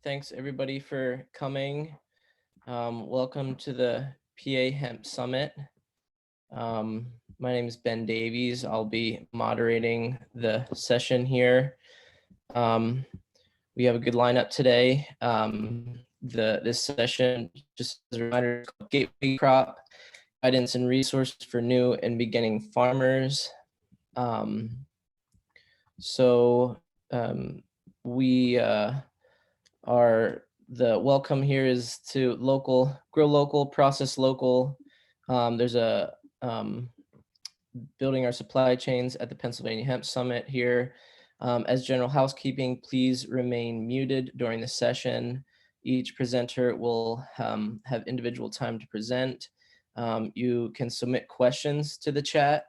Thanks everybody for coming. Welcome to the PA Hemp Summit. My name is Ben Davies. I'll be moderating the session here. We have a good lineup today. This session, just as a reminder, is called Gateway Crop, Guidance and Resources for New and Beginning Farmers. We the welcome here is to grow local, process local. There's a building our supply chains at the Pennsylvania Hemp Summit here. As general housekeeping, please remain muted during the session. Each presenter will have individual time to present. You can submit questions to the chat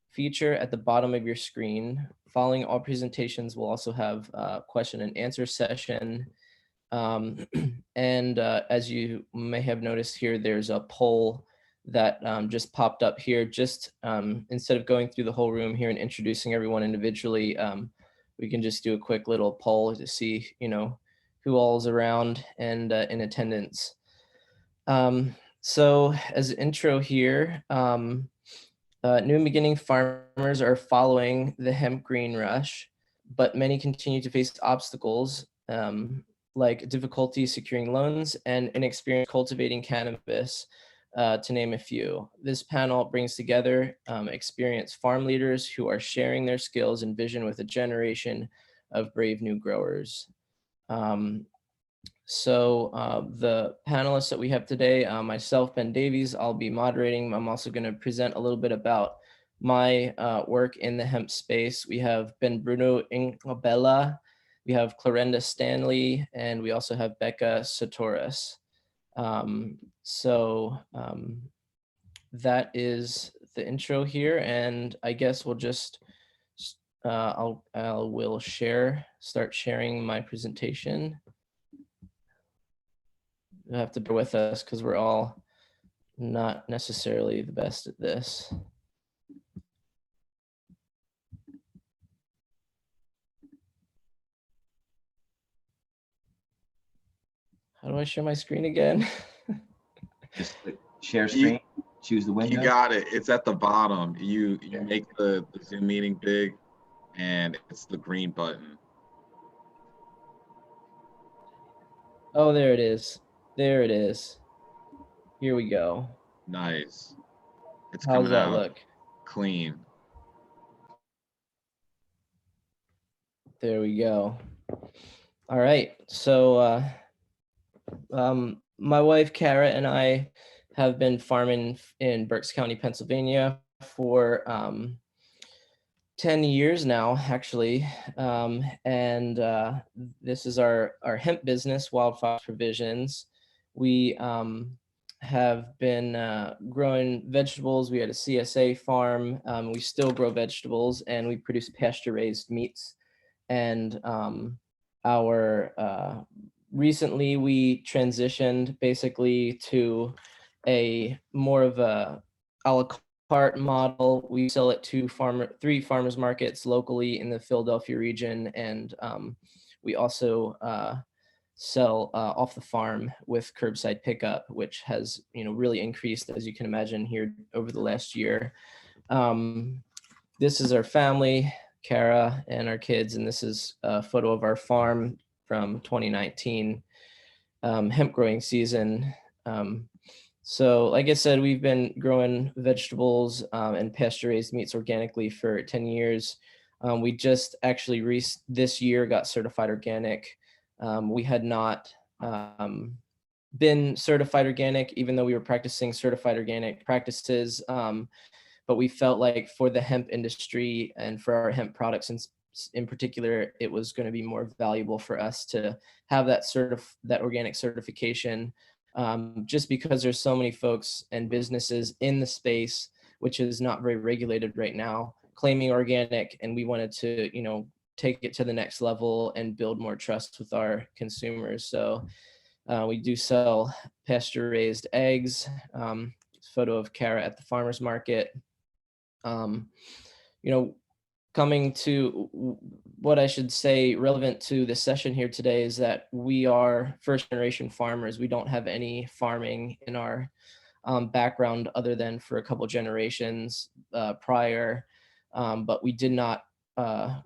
feature at the bottom of your screen. Following all presentations, we'll also have a question and answer session. As you may have noticed here, there's a poll that just popped up here. Just instead of going through the whole room here and introducing everyone individually, we can just do a quick little poll to see, who all is around and in attendance. So as an intro here, new and beginning farmers are following the hemp green rush, but many continue to face obstacles like difficulty securing loans and inexperience cultivating cannabis, to name a few. This panel brings together experienced farm leaders who are sharing their skills and vision with a generation of brave new growers. The panelists that we have today, myself, Ben Davies, I'll be moderating. I'm also going to present a little bit about my work in the hemp space. We have Benbruno Nkapbela, we have Cee Stanley, and we also have Becca Csutoras. That is the intro here, and I guess we'll just will start sharing my presentation. You'll have to bear with us because we're all not necessarily the best at this. How do I share my screen again? Just click share screen, choose the window. You got it. It's at the bottom. You make the Zoom meeting big, and it's the green button. Oh, there it is. There it is. Here we go. Nice. It's How does that look? Clean. There we go. All right. So my wife, Kara, and I have been farming in Berks County, Pennsylvania for 10 years now, actually. This is our hemp business, WildFox Provisions. We have been growing vegetables. We had a CSA farm. We still grow vegetables, and we produce pasture-raised meats. And recently we transitioned basically to a more of a la carte model. We sell it to 3 farmers markets locally in the Philadelphia region, and we also sell off the farm with curbside pickup, which has really increased, as you can imagine, here over the last year. This is our family, Kara and our kids, and this is a photo of our farm from 2019 hemp growing season. So like I said, we've been growing vegetables and pasture-raised meats organically for 10 years. We just actually this year got certified organic. We had not been certified organic, even though we were practicing certified organic practices. But we felt like for the hemp industry and for our hemp products in particular, it was going to be more valuable for us to have that organic certification, just because there's so many folks and businesses in the space, which is not very regulated right now, claiming organic, and we wanted to, take it to the next level and build more trust with our consumers. So we do sell pasture-raised eggs. Photo of Kara at the farmer's market. what I should say relevant to the session here today is that we are first generation farmers. We don't have any farming in our background other than for a couple generations prior, but we did not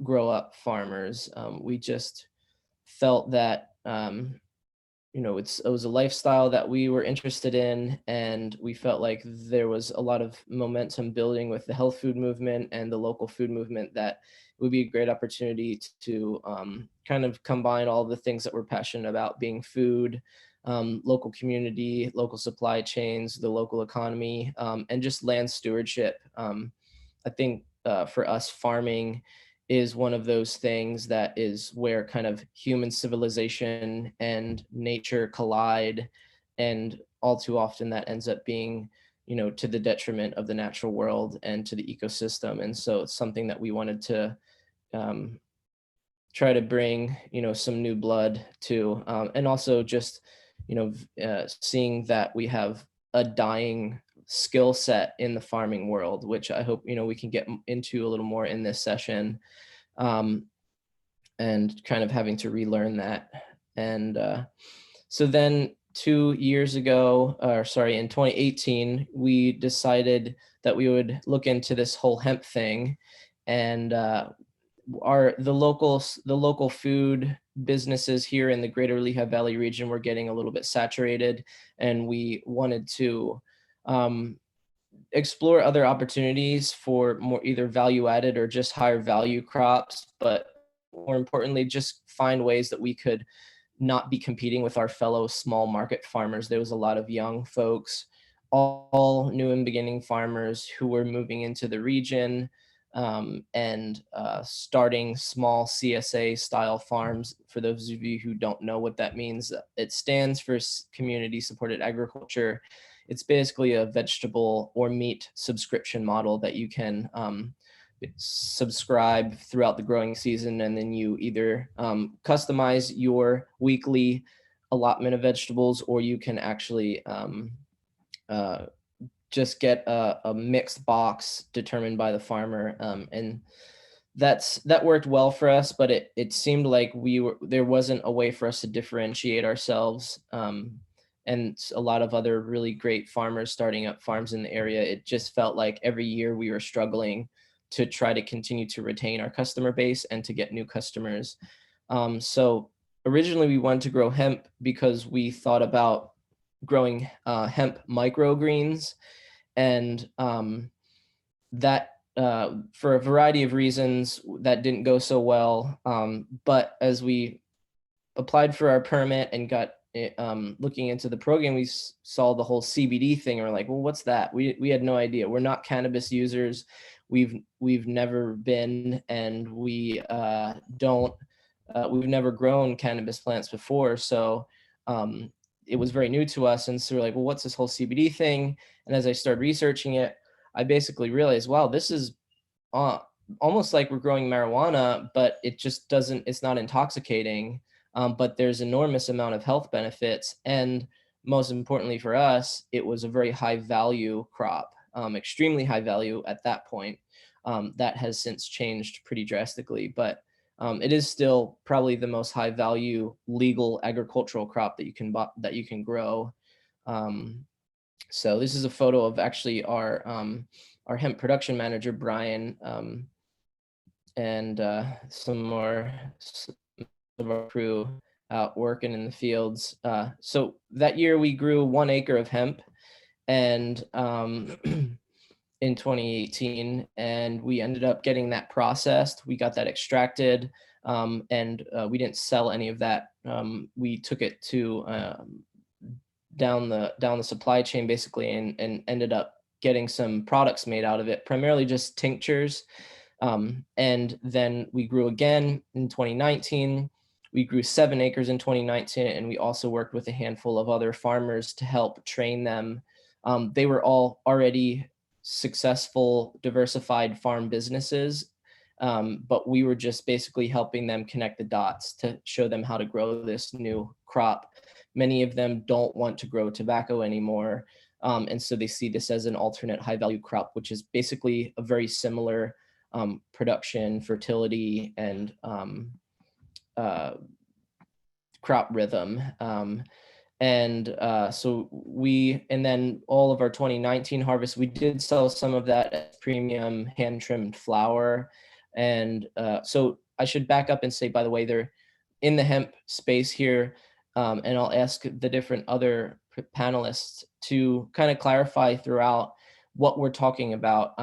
grow up farmers. We just felt that it was a lifestyle that we were interested in, and we felt like there was a lot of momentum building with the health food movement and the local food movement, that it would be a great opportunity to kind of combine all the things that we're passionate about, being food, local community, local supply chains, the local economy, and just land stewardship. I think for us, farming is one of those things that is where kind of human civilization and nature collide. And all too often that ends up being, to the detriment of the natural world and to the ecosystem. And so it's something that we wanted to um, try to bring, some new blood to, and also just, seeing that we have a dying skill set in the farming world, which I hope, we can get into a little more in this session, and kind of having to relearn that. And so then 2 years ago, or sorry, in 2018, we decided that we would look into this whole hemp thing. And the local food businesses here in the greater Lehigh Valley region were getting a little bit saturated, and we wanted to explore other opportunities for more either value added or just higher value crops, but more importantly, just find ways that we could not be competing with our fellow small market farmers. There was a lot of young folks, all new and beginning farmers who were moving into the region, and starting small CSA style farms. For those of you who don't know what that means, it stands for community supported agriculture. It's basically a vegetable or meat subscription model that you can subscribe throughout the growing season, and then you either customize your weekly allotment of vegetables, or you can actually just get a mixed box determined by the farmer, and that worked well for us. But it seemed like there wasn't a way for us to differentiate ourselves, and a lot of other really great farmers starting up farms in the area. It just felt like every year we were struggling to try to continue to retain our customer base and to get new customers. So originally we wanted to grow hemp because we thought about growing hemp microgreens, and that for a variety of reasons that didn't go so well. But as we applied for our permit and got looking into the program, we saw the whole CBD thing. We're like, well, what's that? We had no idea. We're not cannabis users. We've never been, and we've never grown cannabis plants before. So it was very new to us. And so we're like, well, what's this whole CBD thing? And as I started researching it, I basically realized, wow, this is almost like we're growing marijuana, but it's not intoxicating. But there's enormous amount of health benefits. And most importantly for us, it was a very high value crop, extremely high value at that point. That has since changed pretty drastically, but it is still probably the most high value legal agricultural crop that you can grow. So this is a photo of actually our hemp production manager, Brian, and some more of our crew out working in the fields. So that year we grew 1 acre of hemp, and in 2018, and we ended up getting that processed. We got that extracted, and we didn't sell any of that. We took it to down the supply chain basically, and ended up getting some products made out of it, primarily just tinctures. And then we grew again in 2019. We grew 7 acres in 2019, and we also worked with a handful of other farmers to help train them. They were all already successful, diversified farm businesses, but we were just basically helping them connect the dots to show them how to grow this new crop. Many of them don't want to grow tobacco anymore, and so they see this as an alternate high value crop, which is basically a very similar production, fertility, and uh, crop rhythm. And then all of our 2019 harvest, we did sell some of that as premium hand trimmed flower. And so I should back up and say, by the way, they're in the hemp space here. And I'll ask the different other panelists to kind of clarify throughout what we're talking about.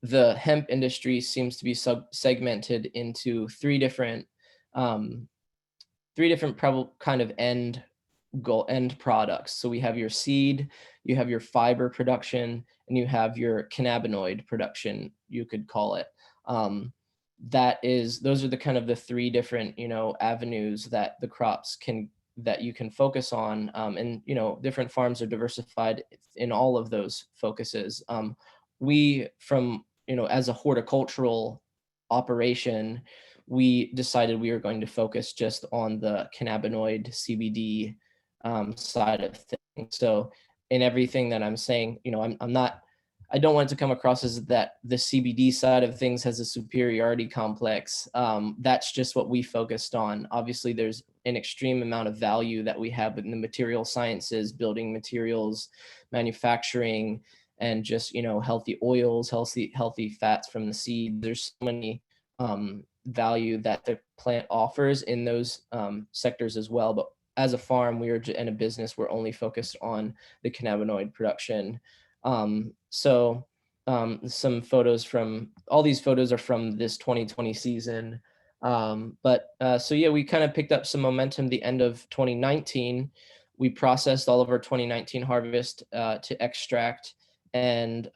The hemp industry seems to be segmented into three different kind of end products. So we have your seed, you have your fiber production, and you have your cannabinoid production, you could call it. Those are the kind of the three different, avenues that the crops that you can focus on. And, different farms are diversified in all of those focuses. As a horticultural operation, we decided we were going to focus just on the cannabinoid CBD side of things. So in everything that I'm saying, I don't want it to come across as that the CBD side of things has a superiority complex. That's just what we focused on. Obviously, there's an extreme amount of value that we have in the material sciences, building materials, manufacturing, and just, healthy oils, healthy fats from the seed. There's so many value that the plant offers in those sectors as well. But as a farm, we are in a business, we're only focused on the cannabinoid production. Some photos all these photos are from this 2020 season. We kind of picked up some momentum the end of 2019. We processed all of our 2019 harvest to extract. And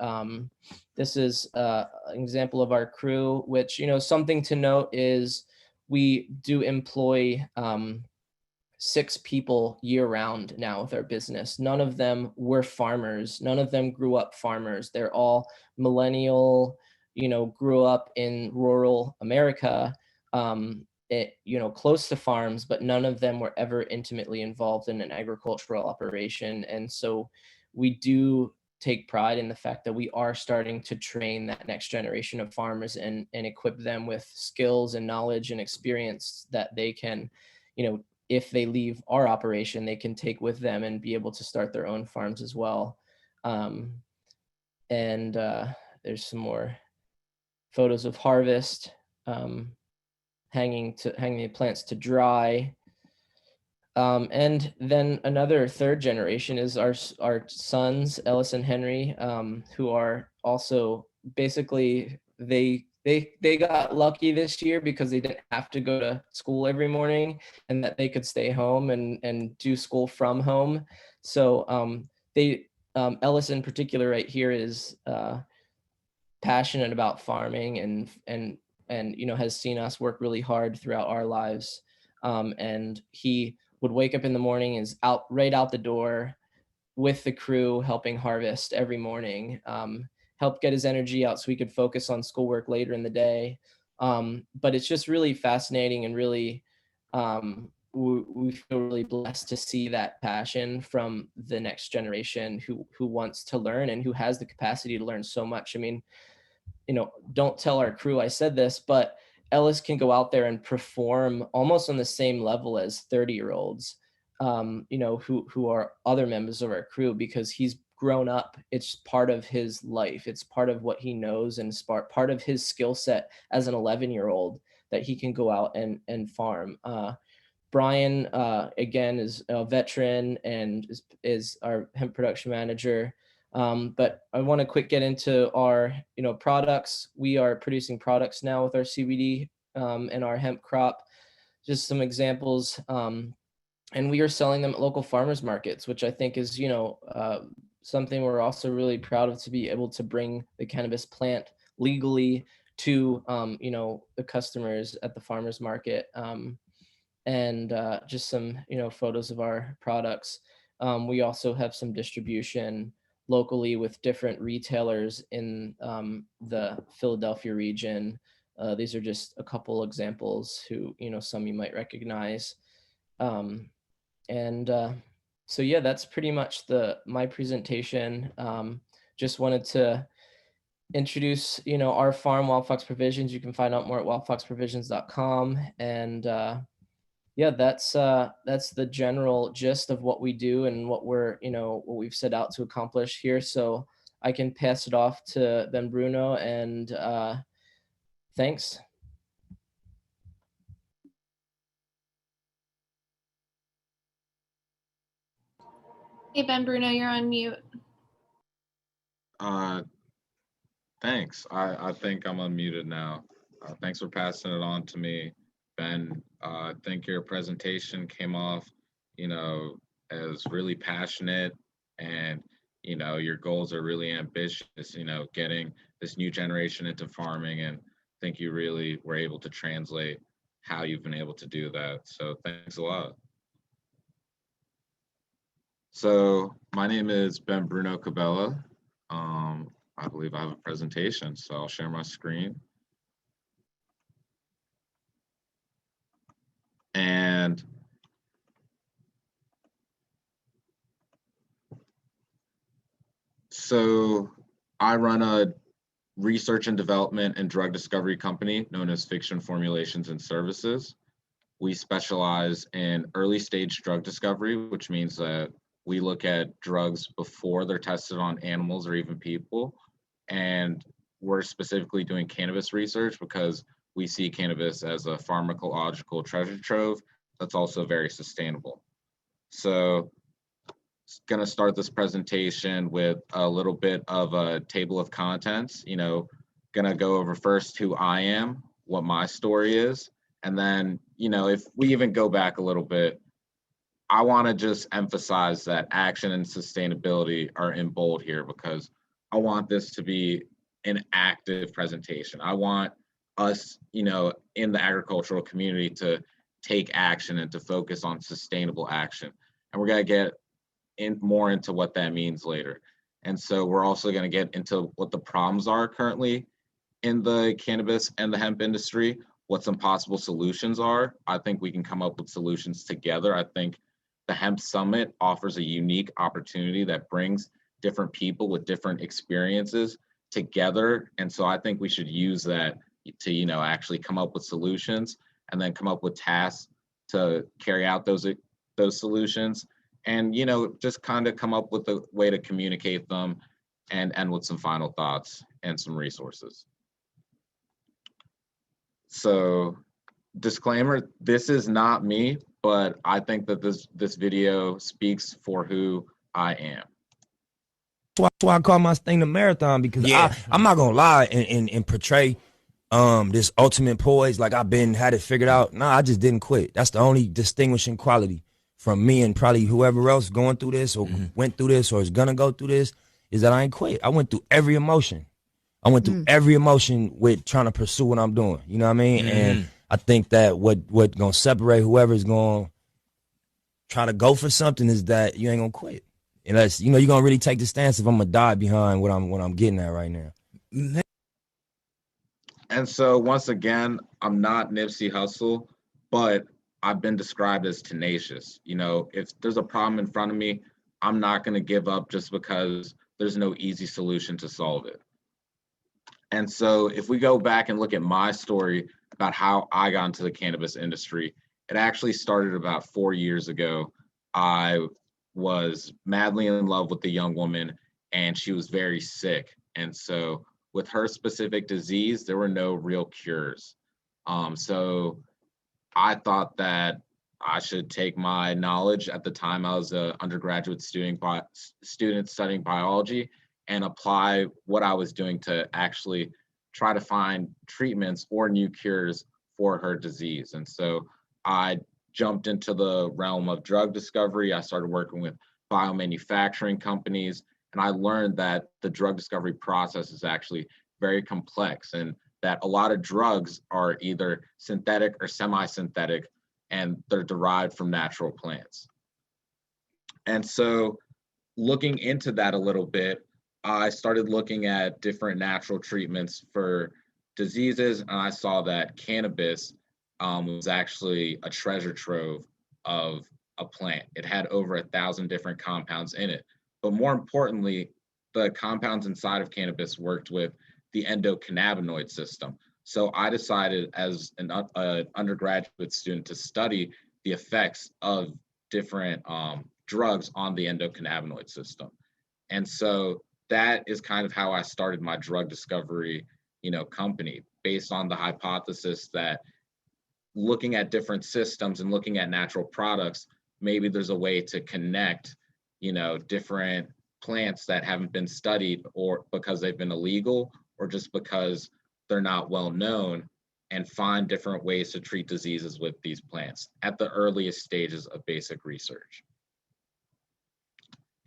this is an example of our crew, which, something to note is we do employ 6 people year round now with our business. None of them were farmers. None of them grew up farmers. They're all millennial, grew up in rural America, close to farms, but none of them were ever intimately involved in an agricultural operation. And so we do take pride in the fact that we are starting to train that next generation of farmers and equip them with skills and knowledge and experience that they can, if they leave our operation, they can take with them and be able to start their own farms as well. There's some more photos of harvest, hanging the plants to dry. And then another third generation is our sons, Ellis and Henry, who are also basically they got lucky this year because they didn't have to go to school every morning and that they could stay home and do school from home. So Ellis in particular right here is passionate about farming and has seen us work really hard throughout our lives. And he would wake up in the morning, is right out the door with the crew, helping harvest every morning, help get his energy out so he could focus on schoolwork later in the day. But it's just really fascinating and really, we feel really blessed to see that passion from the next generation who wants to learn and who has the capacity to learn so much. I mean, don't tell our crew I said this, but Ellis can go out there and perform almost on the same level as 30-year-olds, who are other members of our crew, because he's grown up. It's part of his life. It's part of what he knows and part of his skill set as an 11-year-old that he can go out and farm. Brian, again, is a veteran and is our hemp production manager. But I want to quick get into our, products. We are producing products now with our CBD and our hemp crop. Just some examples. And we are selling them at local farmers markets, which I think is, something we're also really proud of, to be able to bring the cannabis plant legally to, the customers at the farmers market. And just some, photos of our products. We also have some distribution locally with different retailers in the Philadelphia region. These are just a couple examples who, some you might recognize. So yeah, that's pretty much my presentation. Just wanted to introduce, our farm, WildFox Provisions. You can find out more at wildfoxprovisions.com. And yeah, that's the general gist of what we do and what what we've set out to accomplish here. So I can pass it off to Benbruno, and thanks. Hey, Benbruno, you're on mute. Thanks. I think I'm unmuted now. Thanks for passing it on to me, Ben. I think your presentation came off, as really passionate, and, your goals are really ambitious, getting this new generation into farming, and I think you really were able to translate how you've been able to do that. So thanks a lot. So my name is Benbruno Nkapbela. I believe I have a presentation, so I'll share my screen. And so I run a research and development and drug discovery company known as Fiction Formulations and Services. We specialize in early stage drug discovery, which means that we look at drugs before they're tested on animals or even people. And we're specifically doing cannabis research because we see cannabis as a pharmacological treasure trove that's also very sustainable. So going to start this presentation with a little bit of a table of contents. Going to go over first who I am, what my story is, and then, if we even go back a little bit, I want to just emphasize that action and sustainability are in bold here because I want this to be an active presentation. I want us, in the agricultural community to take action and to focus on sustainable action. And we're going to get more into what that means later. And so we're also going to get into what the problems are currently in the cannabis and the hemp industry, what some possible solutions are. I think we can come up with solutions together. I think the Hemp Summit offers a unique opportunity that brings different people with different experiences together. And so I think we should use that to, actually come up with solutions and then come up with tasks to carry out those solutions and, just kind of come up with a way to communicate them and end with some final thoughts and some resources. So disclaimer, this is not me, but I think that this video speaks for who I am. That's why I call my thing the marathon, because I'm not gonna lie and portray this ultimate poise like I've had it figured out. No, I just didn't quit. That's the only distinguishing quality from me and probably whoever else going through this or went through this or is gonna go through this, is that I ain't quit. I went through every emotion. I went through every emotion with trying to pursue what I'm doing. You know what I mean? And I think that what gonna separate whoever's gonna try to go for something is that you ain't gonna quit. Unless, you're gonna really take the stance if I'm gonna die behind what I'm getting at right now. And so once again, I'm not Nipsey Hussle, but I've been described as tenacious. If there's a problem in front of me, I'm not gonna give up just because there's no easy solution to solve it. And so if we go back and look at my story about how I got into the cannabis industry, it actually started about 4 years ago. I was madly in love with the young woman and she was very sick. And so with her specific disease, there were no real cures. So I thought that I should take my knowledge. At the time, I was an undergraduate student studying biology and apply what I was doing to actually try to find treatments or new cures for her disease. And so I jumped into the realm of drug discovery. I started working with biomanufacturing companies, and I learned that the drug discovery process is actually very complex and that a lot of drugs are either synthetic or semi-synthetic, and they're derived from natural plants. And so looking into that a little bit, I started looking at different natural treatments for diseases, and I saw that cannabis was actually a treasure trove of a plant. It had over 1,000 different compounds in it. But more importantly, the compounds inside of cannabis worked with the endocannabinoid system. So I decided as an undergraduate student to study the effects of different drugs on the endocannabinoid system. And so that is kind of how I started my drug discovery, company, based on the hypothesis that looking at different systems and looking at natural products, maybe there's a way to connect, different plants that haven't been studied, or because they've been illegal, or just because they're not well known, and find different ways to treat diseases with these plants at the earliest stages of basic research.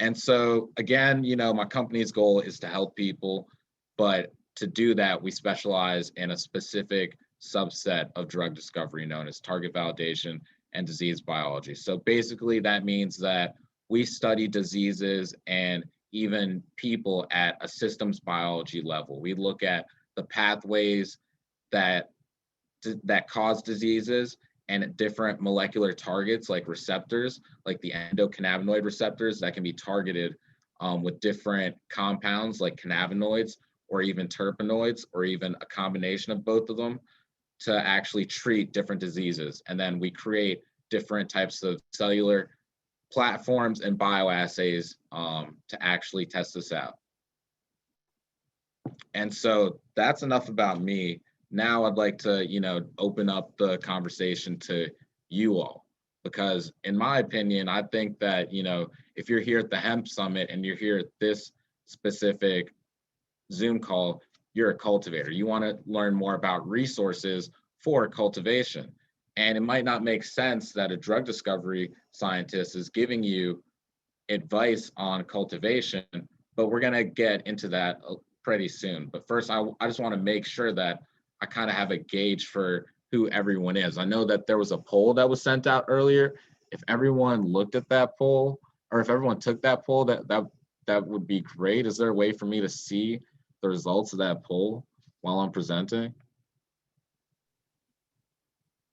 And so again, my company's goal is to help people, but to do that, we specialize in a specific subset of drug discovery known as target validation and disease biology. So basically that means that we study diseases and even people at a systems biology level. We look at the pathways that cause diseases and at different molecular targets like receptors, like the endocannabinoid receptors that can be targeted with different compounds like cannabinoids or even terpenoids or even a combination of both of them to actually treat different diseases. And then we create different types of cellular platforms and bioassays to actually test this out. And so that's enough about me. Now I'd like to, open up the conversation to you all, because in my opinion, I think that, if you're here at the Hemp Summit and you're here at this specific Zoom call, you're a cultivator. You want to learn more about resources for cultivation. And it might not make sense that a drug discovery scientist is giving you advice on cultivation, but we're going to get into that pretty soon. But first, I just want to make sure that I kind of have a gauge for who everyone is. I know that there was a poll that was sent out earlier. If everyone looked at that poll, or if everyone took that poll, that would be great. Is there a way for me to see the results of that poll while I'm presenting?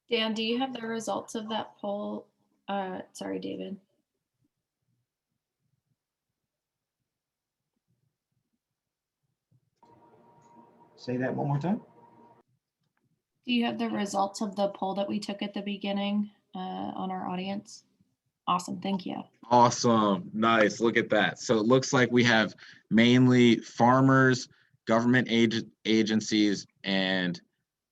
Dan, do you have the results of that poll? Sorry, David. Say that one more time. Do you have the results of the poll that we took at the beginning on our audience? Awesome, thank you. Awesome, nice, look at that. So it looks like we have mainly farmers, government agencies, and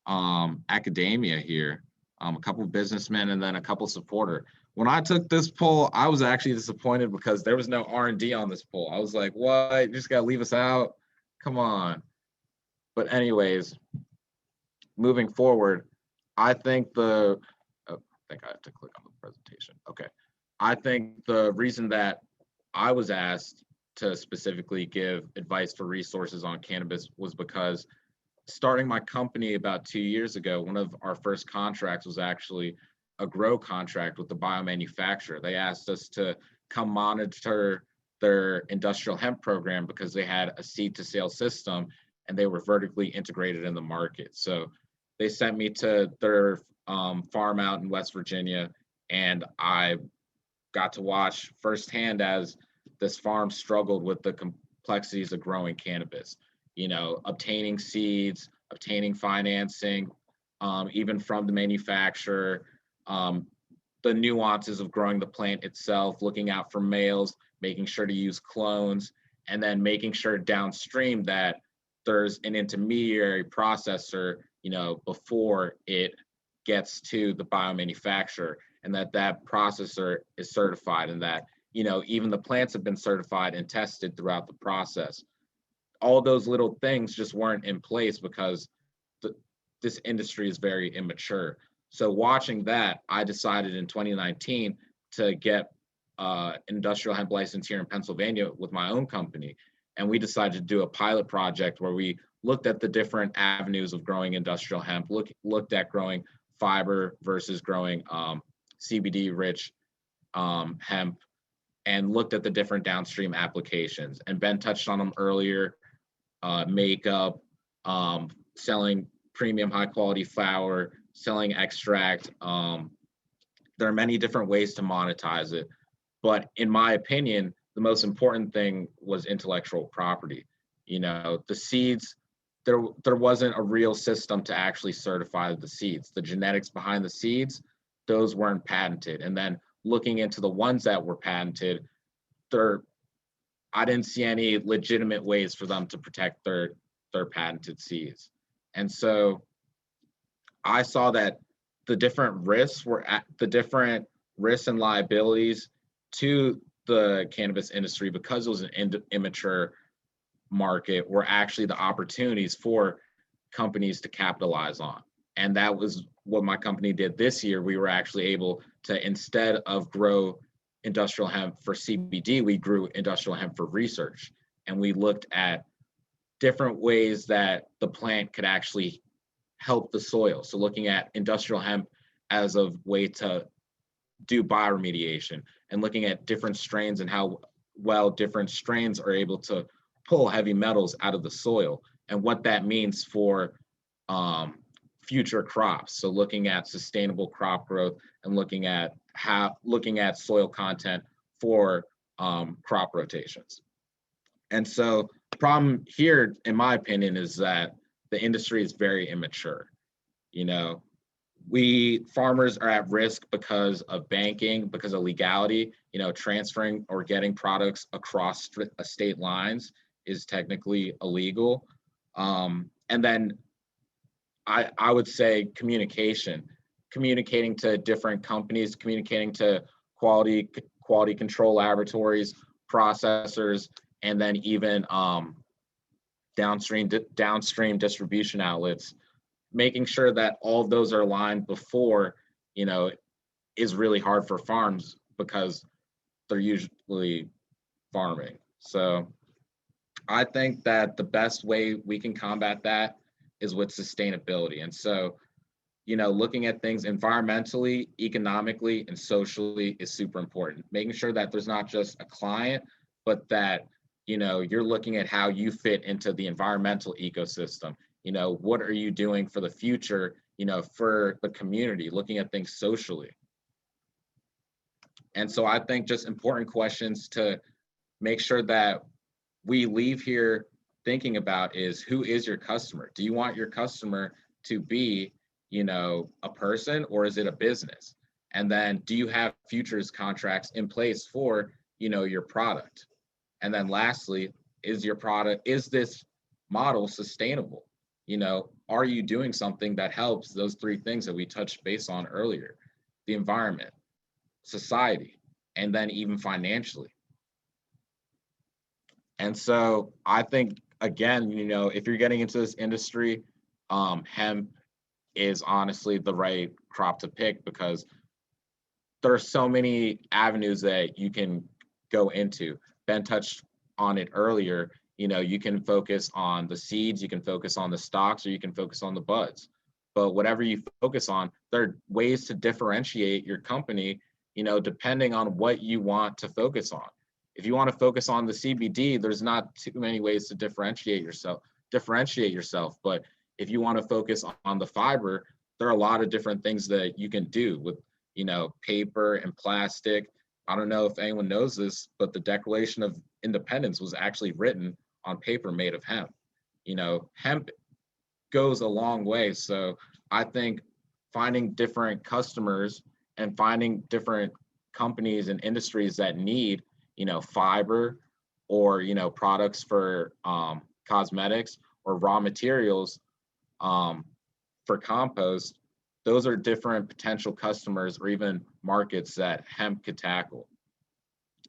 academia here, a couple of businessmen, and then a couple supporter. When I took this poll, I was actually disappointed because there was no R&D on this poll. I was like, what, you just gotta leave us out? Come on. But anyways, moving forward, I think I have to click on the presentation. Okay. I think the reason that I was asked to specifically give advice for resources on cannabis was because starting my company about 2 years ago, one of our first contracts was actually a grow contract with the biomanufacturer. They asked us to come monitor their industrial hemp program because they had a seed to sale system and they were vertically integrated in the market. So they sent me to their farm out in West Virginia, and I got to watch firsthand as this farm struggled with the complexities of growing cannabis, obtaining seeds, obtaining financing, even from the manufacturer, the nuances of growing the plant itself, looking out for males, making sure to use clones, and then making sure downstream that there's an intermediary processor, before it gets to the biomanufacturer, and that processor is certified, and that, even the plants have been certified and tested throughout the process. All those little things just weren't in place because this industry is very immature. So watching that, I decided in 2019 to get industrial hemp license here in Pennsylvania with my own company. And we decided to do a pilot project where we looked at the different avenues of growing industrial hemp, looked at growing fiber versus growing CBD-rich hemp, and looked at the different downstream applications. And Ben touched on them earlier, makeup, selling premium high-quality flower, selling extract. There are many different ways to monetize it. But in my opinion, the most important thing was intellectual property. The seeds there wasn't a real system to actually certify the seeds. The genetics behind the seeds, those weren't patented. And then looking into the ones that were patented, I didn't see any legitimate ways for them to protect their patented seeds. And so I saw that the different risks and liabilities to the cannabis industry, because it was an immature market, were actually the opportunities for companies to capitalize on. And that was what my company did this year. We were actually able to, instead of grow industrial hemp for CBD, we grew industrial hemp for research. And we looked at different ways that the plant could actually help the soil. So looking at industrial hemp as a way to do bioremediation, and looking at different strains and how well different strains are able to pull heavy metals out of the soil, and what that means for future crops. So looking at sustainable crop growth and looking at soil content for crop rotations. And so the problem here, in my opinion, is that the industry is very immature. You know, farmers are at risk because of banking, because of legality. You know, transferring or getting products across state lines is technically illegal. And then I would say communicating to different companies, communicating to quality control laboratories, processors, and then even downstream distribution outlets, making sure that all of those are aligned before, you know, is really hard for farms because they're usually farming. So I think that the best way we can combat that is with sustainability. And so, you know, looking at things environmentally, economically, and socially is super important. Making sure that there's not just a client, but that, you know, you're looking at how you fit into the environmental ecosystem. You know, what are you doing for the future, you know, for the community, looking at things socially. And so I think just important questions to make sure that we leave here thinking about is, who is your customer? Do you want your customer to be, you know, a person, or is it a business? And then do you have futures contracts in place for, you know, your product? And then lastly, is this model sustainable? You know, are you doing something that helps those three things that we touched base on earlier: the environment, society, and then even financially? And so I think, again, you know, if you're getting into this industry, hemp is honestly the right crop to pick, because there are so many avenues that you can go into. Ben touched on it earlier. You know, you can focus on the seeds, you can focus on the stalks, or you can focus on the buds. But whatever you focus on, there are ways to differentiate your company, you know, depending on what you want to focus on. If you want to focus on the CBD, there's not too many ways to differentiate yourself. But if you want to focus on the fiber, there are a lot of different things that you can do with, you know, paper and plastic. I don't know if anyone knows this, but the Declaration of Independence was actually written on paper made of hemp. You know, hemp goes a long way. So I think finding different customers and finding different companies and industries that need, you know, fiber, or, you know, products for cosmetics, or raw materials for compost, those are different potential customers or even markets that hemp could tackle.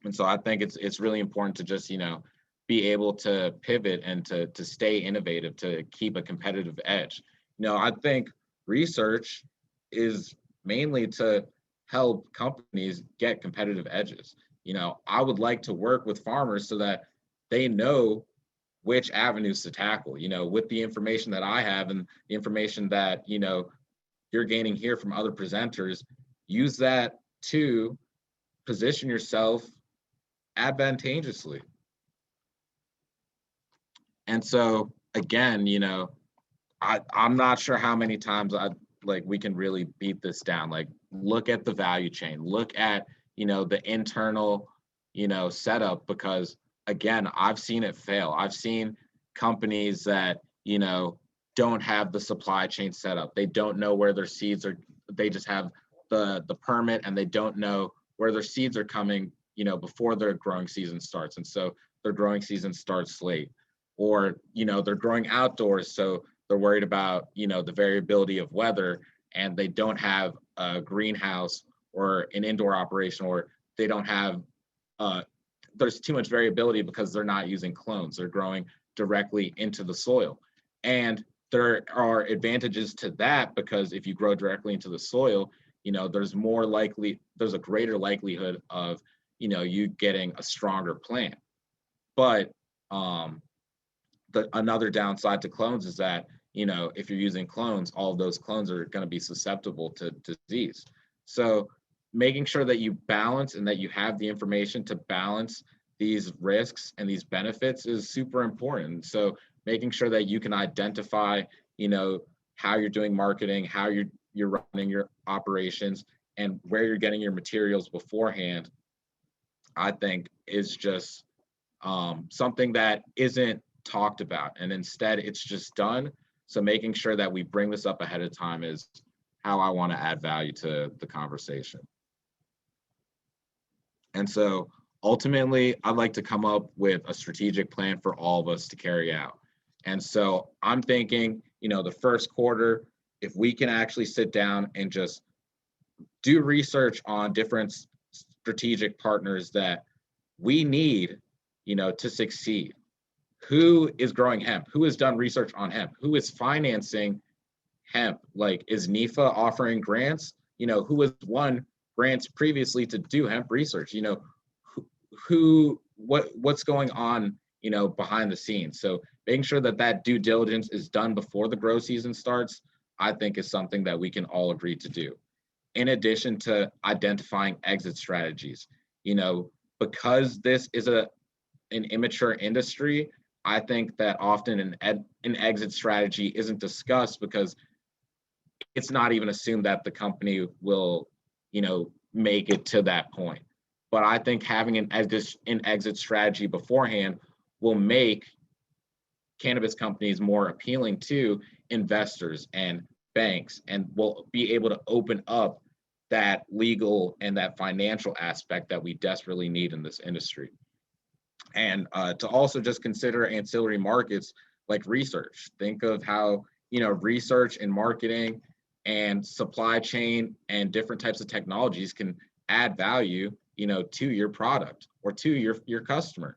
And so I think it's really important to just, you know, be able to pivot and to stay innovative, to keep a competitive edge. You know, I think research is mainly to help companies get competitive edges. You know, I would like to work with farmers so that they know which avenues to tackle, you know, with the information that I have and the information that, you know, you're gaining here from other presenters. Use that to position yourself advantageously. And so again, you know, I'm not sure how many times we can really beat this down. Like, look at the value chain, look at, you know, the internal, you know, setup, because again, I've seen it fail. I've seen companies that, you know, don't have the supply chain set up. They don't know where their seeds are. They just have the permit, and they don't know where their seeds are coming, you know, before their growing season starts. And so their growing season starts late. Or, you know, they're growing outdoors, so they're worried about, you know, the variability of weather, and they don't have a greenhouse or an indoor operation, or they don't have, there's too much variability because they're not using clones. They're growing directly into the soil. And there are advantages to that, because if you grow directly into the soil, you know, there's a greater likelihood of, you know, you getting a stronger plant. But another downside to clones is that, you know, if you're using clones, all of those clones are going to be susceptible to disease. So making sure that you balance and that you have the information to balance these risks and these benefits is super important. So making sure that you can identify, you know, how you're doing marketing, how you're running your operations, and where you're getting your materials beforehand, I think is just something that isn't talked about, and instead it's just done. So making sure that we bring this up ahead of time is how I want to add value to the conversation. And so ultimately, I'd like to come up with a strategic plan for all of us to carry out. And so I'm thinking, you know, the first quarter, if we can actually sit down and just do research on different strategic partners that we need, you know, to succeed. Who is growing hemp? Who has done research on hemp? Who is financing hemp? Like, is NEFA offering grants? You know, who has won grants previously to do hemp research? You know, what's going on, you know, behind the scenes. So making sure that that due diligence is done before the grow season starts, I think is something that we can all agree to do. In addition to identifying exit strategies, you know, because this is an immature industry, I think that often an exit strategy isn't discussed because it's not even assumed that the company will, you know, make it to that point. But I think having an exit strategy beforehand will make cannabis companies more appealing to investors and banks, and will be able to open up that legal and that financial aspect that we desperately need in this industry. And to also just consider ancillary markets like research. Think of how, you know, research and marketing and supply chain and different types of technologies can add value, you know, to your product or to your customer.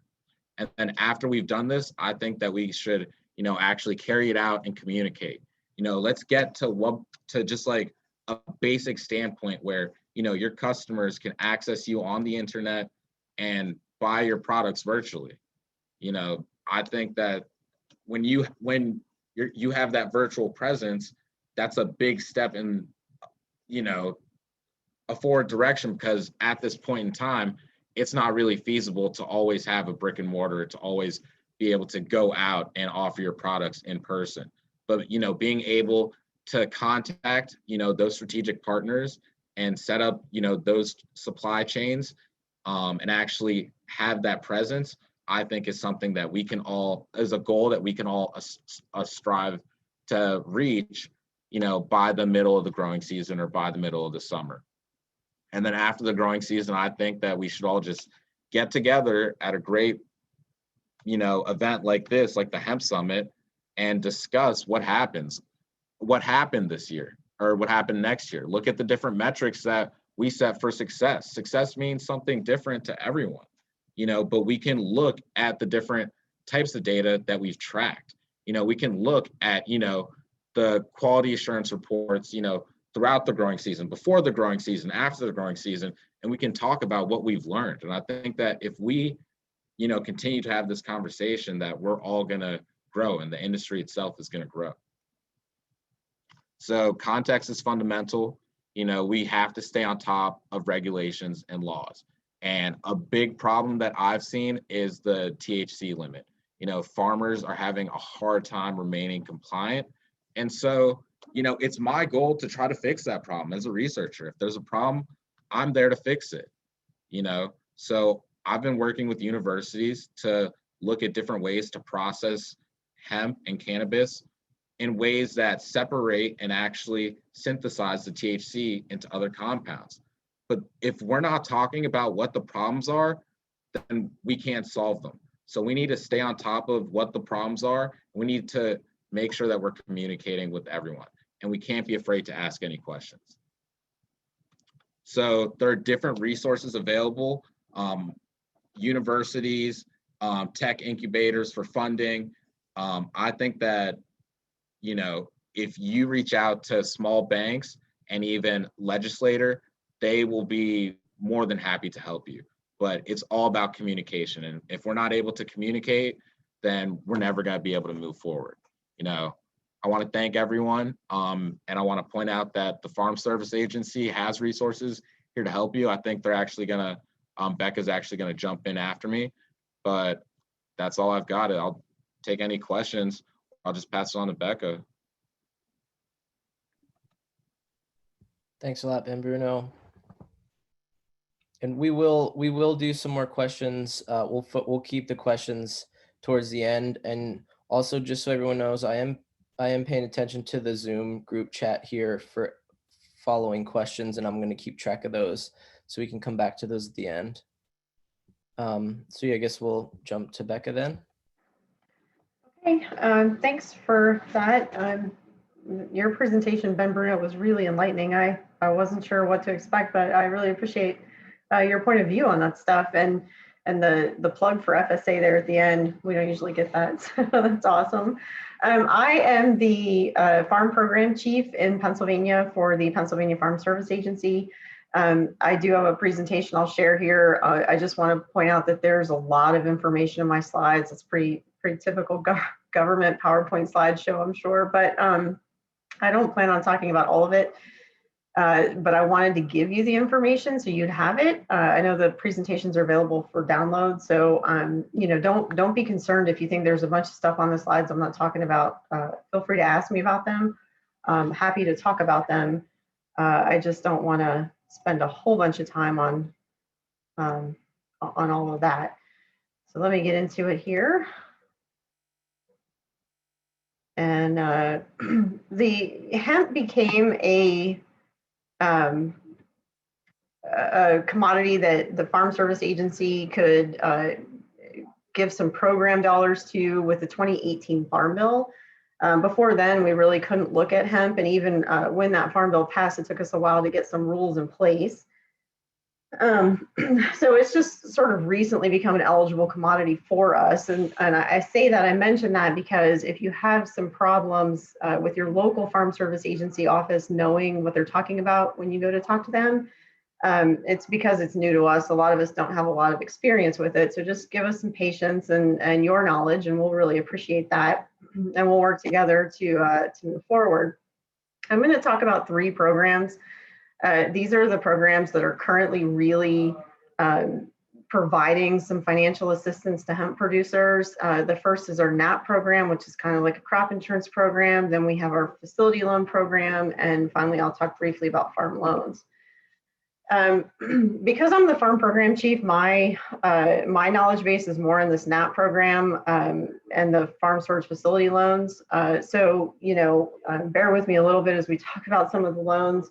And then after we've done this, I think that we should, you know, actually carry it out and communicate. You know, let's get to just like a basic standpoint where, you know, your customers can access you on the internet and buy your products virtually. You know, I think that when you have that virtual presence, that's a big step in, you know, a forward direction, because at this point in time, it's not really feasible to always have a brick and mortar, to always be able to go out and offer your products in person. But, you know, being able to contact, you know, those strategic partners and set up, you know, those supply chains, and actually have that presence, I think is something that we can all, as a goal that we can all strive to reach, you know, by the middle of the growing season or by the middle of the summer. And then after the growing season, I think that we should all just get together at a great, you know, event like this, like the Hemp Summit, and discuss what happened this year or what happened next year. Look at the different metrics that we set for success. Success means something different to everyone, you know, but we can look at the different types of data that we've tracked. You know, we can look at, you know, the quality assurance reports, you know, throughout the growing season, before the growing season, after the growing season, and we can talk about what we've learned. And I think that if we, you know, continue to have this conversation, that we're all going to grow and the industry itself is going to grow. So context is fundamental. You know, we have to stay on top of regulations and laws. And a big problem that I've seen is the THC limit. You know, farmers are having a hard time remaining compliant. And so, you know, it's my goal to try to fix that problem as a researcher. If there's a problem, I'm there to fix it, you know? So I've been working with universities to look at different ways to process hemp and cannabis in ways that separate and actually synthesize the THC into other compounds. But if we're not talking about what the problems are, then we can't solve them. So we need to stay on top of what the problems are. We need to make sure that we're communicating with everyone, and we can't be afraid to ask any questions. So there are different resources available, universities, tech incubators for funding. I think that, you know, if you reach out to small banks and even legislator, they will be more than happy to help you. But it's all about communication. And if we're not able to communicate, then we're never going to be able to move forward. You know, I want to thank everyone. And I want to point out that the Farm Service Agency has resources here to help you. I think they're actually going to, Becca's actually going to jump in after me, but that's all I've got. I'll take any questions. I'll just pass it on to Becca. Thanks a lot, Benbruno. And we will do some more questions. We'll keep the questions towards the end. And also, just so everyone knows, I am paying attention to the Zoom group chat here for following questions, and I'm going to keep track of those so we can come back to those at the end. So yeah, I guess we'll jump to Becca then. Okay, thanks for that. Your presentation, Benbruno, was really enlightening. I wasn't sure what to expect, but I really appreciate your point of view on that stuff, and the plug for FSA there at the end. We don't usually get that, so that's awesome. I am the farm program chief in Pennsylvania for the Pennsylvania Farm Service Agency. I do have a presentation I'll share here. I just want to point out that there's a lot of information in my slides. It's pretty typical government PowerPoint slideshow, I'm sure, but I don't plan on talking about all of it. But I wanted to give you the information so you'd have it. I know the presentations are available for download, so you know, don't be concerned if you think there's a bunch of stuff on the slides I'm not talking about. Feel free to ask me about them. I'm happy to talk about them. I just don't want to spend a whole bunch of time on all of that. So let me get into it here. And the hemp became a commodity that the Farm Service Agency could give some program dollars to with the 2018 Farm Bill. Before then, we really couldn't look at hemp, and even when that Farm Bill passed, it took us a while to get some rules in place. So it's just sort of recently become an eligible commodity for us. And I say that, I mention that because if you have some problems with your local Farm Service Agency office knowing what they're talking about when you go to talk to them, it's because it's new to us. A lot of us don't have a lot of experience with it. So just give us some patience and your knowledge, and we'll really appreciate that. And we'll work together to move forward. I'm going to talk about 3 programs. These are the programs that are currently really providing some financial assistance to hemp producers. The first is our NAP program, which is kind of like a crop insurance program. Then we have our facility loan program. And finally, I'll talk briefly about farm loans. Because I'm the farm program chief, my knowledge base is more in this NAP program and the farm storage facility loans. So, you know, bear with me a little bit as we talk about some of the loans.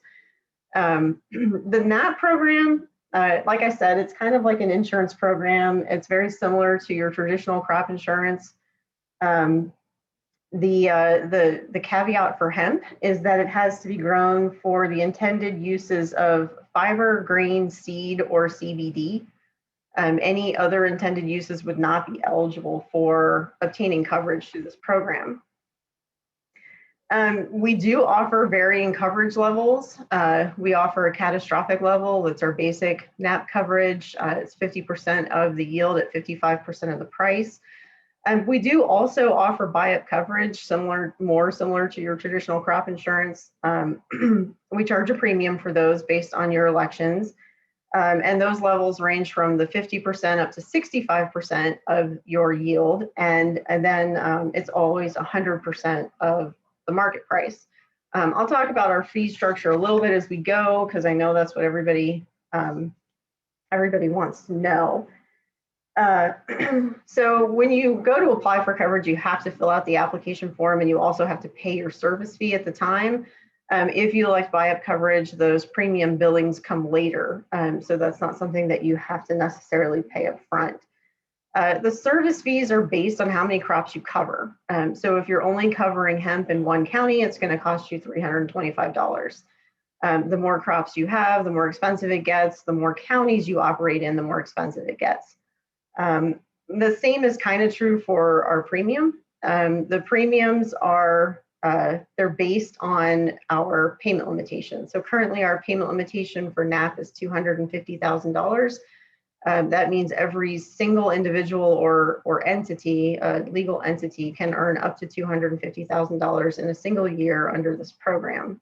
The NAP program, like I said, it's kind of like an insurance program. It's very similar to your traditional crop insurance. The caveat for hemp is that it has to be grown for the intended uses of fiber, grain, seed, or CBD. Any other intended uses would not be eligible for obtaining coverage through this program. We do offer varying coverage levels. We offer a catastrophic level. That's our basic NAP coverage. It's 50% of the yield at 55% of the price. And we do also offer buy-up coverage, more similar to your traditional crop insurance. We charge a premium for those based on your elections. And those levels range from the 50% up to 65% of your yield. And then it's always 100% of the market price. I'll talk about our fee structure a little bit as we go, because I know that's what everybody wants to know. So when you go to apply for coverage, you have to fill out the application form, and you also have to pay your service fee at the time. If you elect buy-up coverage, those premium billings come later. So that's not something that you have to necessarily pay up front. The service fees are based on how many crops you cover. So if you're only covering hemp in one county, it's going to cost you $325. The more crops you have, the more expensive it gets. The more counties you operate in, the more expensive it gets. The same is kind of true for our premium. The premiums are, they're based on our payment limitation. So currently our payment limitation for NAP is $250,000. That means every single individual or entity, legal entity, can earn up to $250,000 in a single year under this program.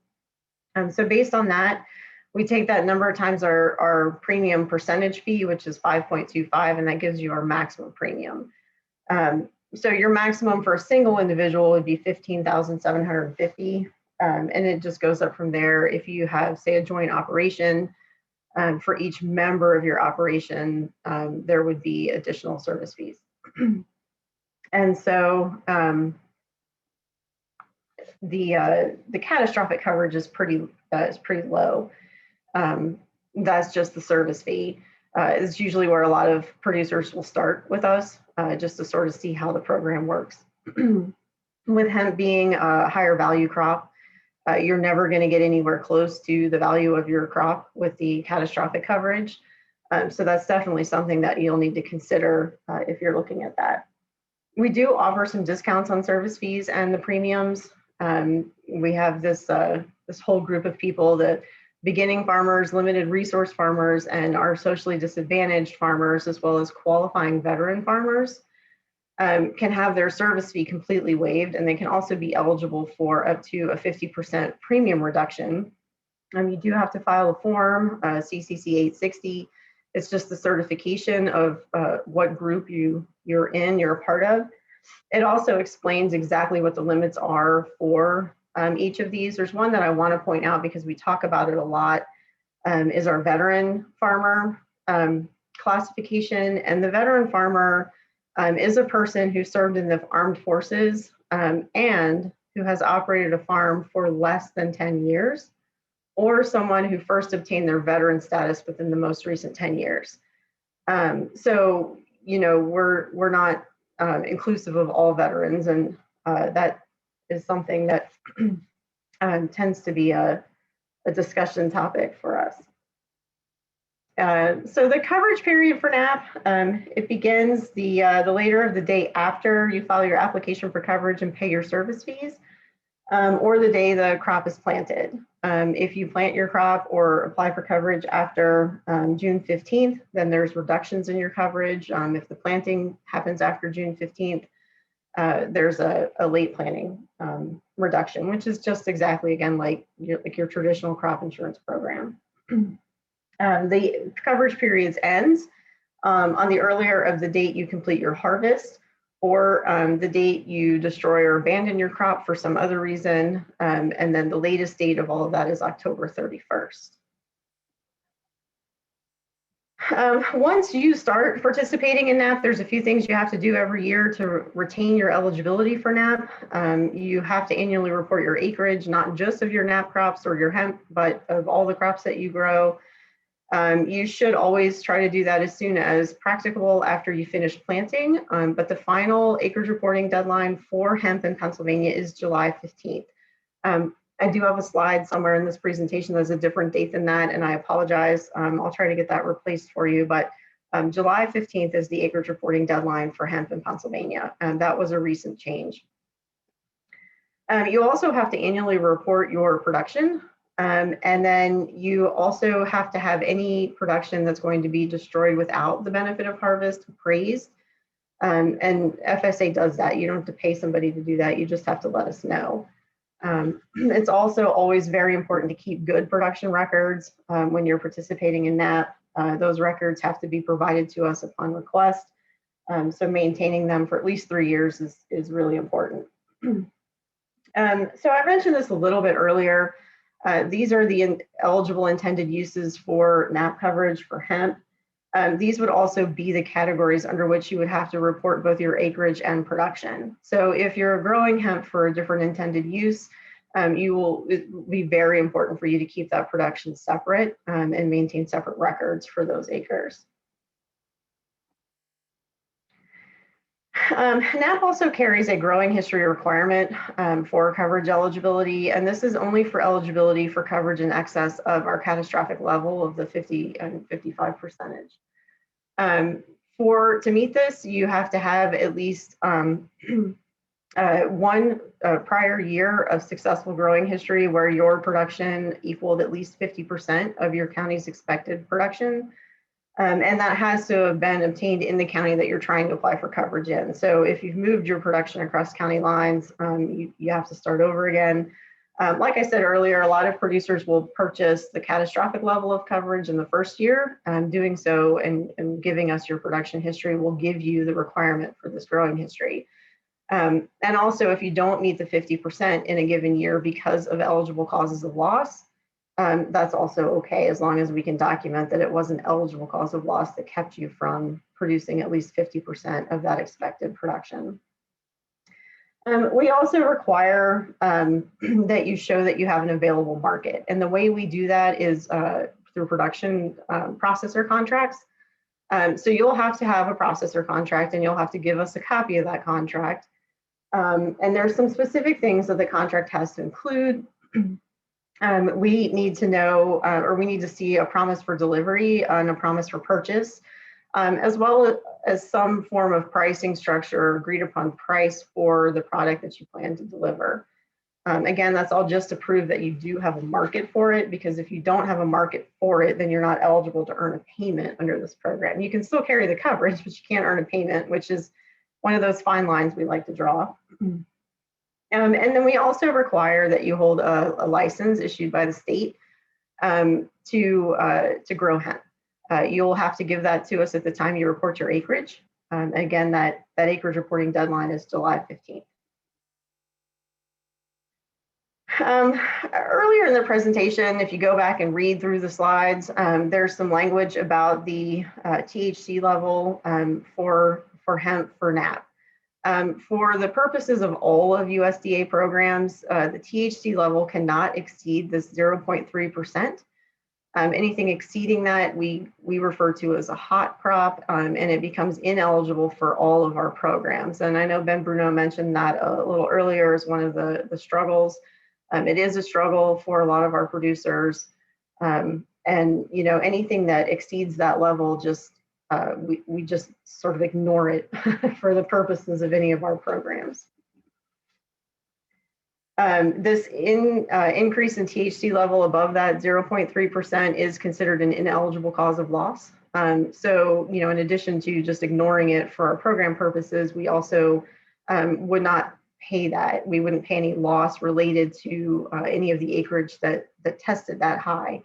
So based on that, we take that number times our premium percentage fee, which is 5.25, and that gives you our maximum premium. So your maximum for a single individual would be $15,750, and it just goes up from there. If you have, say, a joint operation, for each member of your operation, there would be additional service fees. And so the catastrophic coverage is pretty low. That's just the service fee. It's usually where a lot of producers will start with us, just to sort of see how the program works. With hemp being a higher value crop, you're never going to get anywhere close to the value of your crop with the catastrophic coverage. So that's definitely something that you'll need to consider if you're looking at that. We do offer some discounts on service fees and the premiums. We have this whole group of people, that beginning farmers, limited resource farmers, and our socially disadvantaged farmers, as well as qualifying veteran farmers, can have their service fee completely waived, and they can also be eligible for up to a 50% premium reduction. You do have to file a form, CCC 860. It's just the certification of what group you're a part of. It also explains exactly what the limits are for each of these. There's one that I want to point out because we talk about it a lot, is our veteran farmer classification. And the veteran farmer is a person who served in the armed forces and who has operated a farm for less than 10 years, or someone who first obtained their veteran status within the most recent 10 years. So, you know, we're not inclusive of all veterans, and that is something that tends to be a discussion topic for us. So the coverage period for NAP, it begins the later of the day after you file your application for coverage and pay your service fees, or the day the crop is planted. If you plant your crop or apply for coverage after June 15th, then there's reductions in your coverage. If the planting happens after June 15th, there's a late planting reduction, which is just exactly, again, like your traditional crop insurance program. The coverage periods ends on the earlier of the date you complete your harvest, or the date you destroy or abandon your crop for some other reason, and then the latest date of all of that is October 31st. Once you start participating in NAP, there's a few things you have to do every year to retain your eligibility for NAP. You have to annually report your acreage, not just of your NAP crops or your hemp, but of all the crops that you grow. You should always try to do that as soon as practicable after you finish planting, but the final acreage reporting deadline for hemp in Pennsylvania is July 15th. I do have a slide somewhere in this presentation that's a different date than that, and I apologize. I'll try to get that replaced for you, but July 15th is the acreage reporting deadline for hemp in Pennsylvania, and that was a recent change. You also have to annually report your production. And then you also have to have any production that's going to be destroyed without the benefit of harvest appraised. And FSA does that. You don't have to pay somebody to do that. You just have to let us know. It's also always very important to keep good production records when you're participating in NAP. Those records have to be provided to us upon request. So maintaining them for at least 3 years is really important. So I mentioned this a little bit earlier. These are the eligible intended uses for NAP coverage for hemp. These would also be the categories under which you would have to report both your acreage and production. So if you're growing hemp for a different intended use, it will be very important for you to keep that production separate and maintain separate records for those acres. NAP also carries a growing history requirement for coverage eligibility, and this is only for eligibility for coverage in excess of our catastrophic level of the 50 and 55%. To meet this, you have to have at least one prior year of successful growing history where your production equaled at least 50% of your county's expected production. And that has to have been obtained in the county that you're trying to apply for coverage in. So if you've moved your production across county lines, you have to start over again. Like I said earlier, a lot of producers will purchase the catastrophic level of coverage in the first year. Doing so and giving us your production history will give you the requirement for this growing history. And also, if you don't meet the 50% in a given year because of eligible causes of loss, that's also okay, as long as we can document that it was an eligible cause of loss that kept you from producing at least 50% of that expected production. We also require that you show that you have an available market. And the way we do that is through production processor contracts. So you'll have to have a processor contract and you'll have to give us a copy of that contract. And there's some specific things that the contract has to include. We need to know, or we need to see a promise for delivery and a promise for purchase, as well as some form of pricing structure or agreed upon price for the product that you plan to deliver. Again, that's all just to prove that you do have a market for it, because if you don't have a market for it, then you're not eligible to earn a payment under this program. You can still carry the coverage, but you can't earn a payment, which is one of those fine lines we like to draw. And then we also require that you hold a license issued by the state to grow hemp. You'll have to give that to us at the time you report your acreage. Again, that acreage reporting deadline is July 15th. Earlier in the presentation, if you go back and read through the slides, there's some language about the THC level for hemp for NAP. For the purposes of all of USDA programs, the THC level cannot exceed this 0.3%. Anything exceeding that, we refer to as a hot crop, and it becomes ineligible for all of our programs. And I know Benbruno mentioned that a little earlier as one of the struggles. It is a struggle for a lot of our producers. And anything that exceeds that level, we just sort of ignore it for the purposes of any of our programs. This increase in THC level above that 0.3% is considered an ineligible cause of loss. So, in addition to just ignoring it for our program purposes, we also would not pay that. We wouldn't pay any loss related to any of the acreage that tested that high.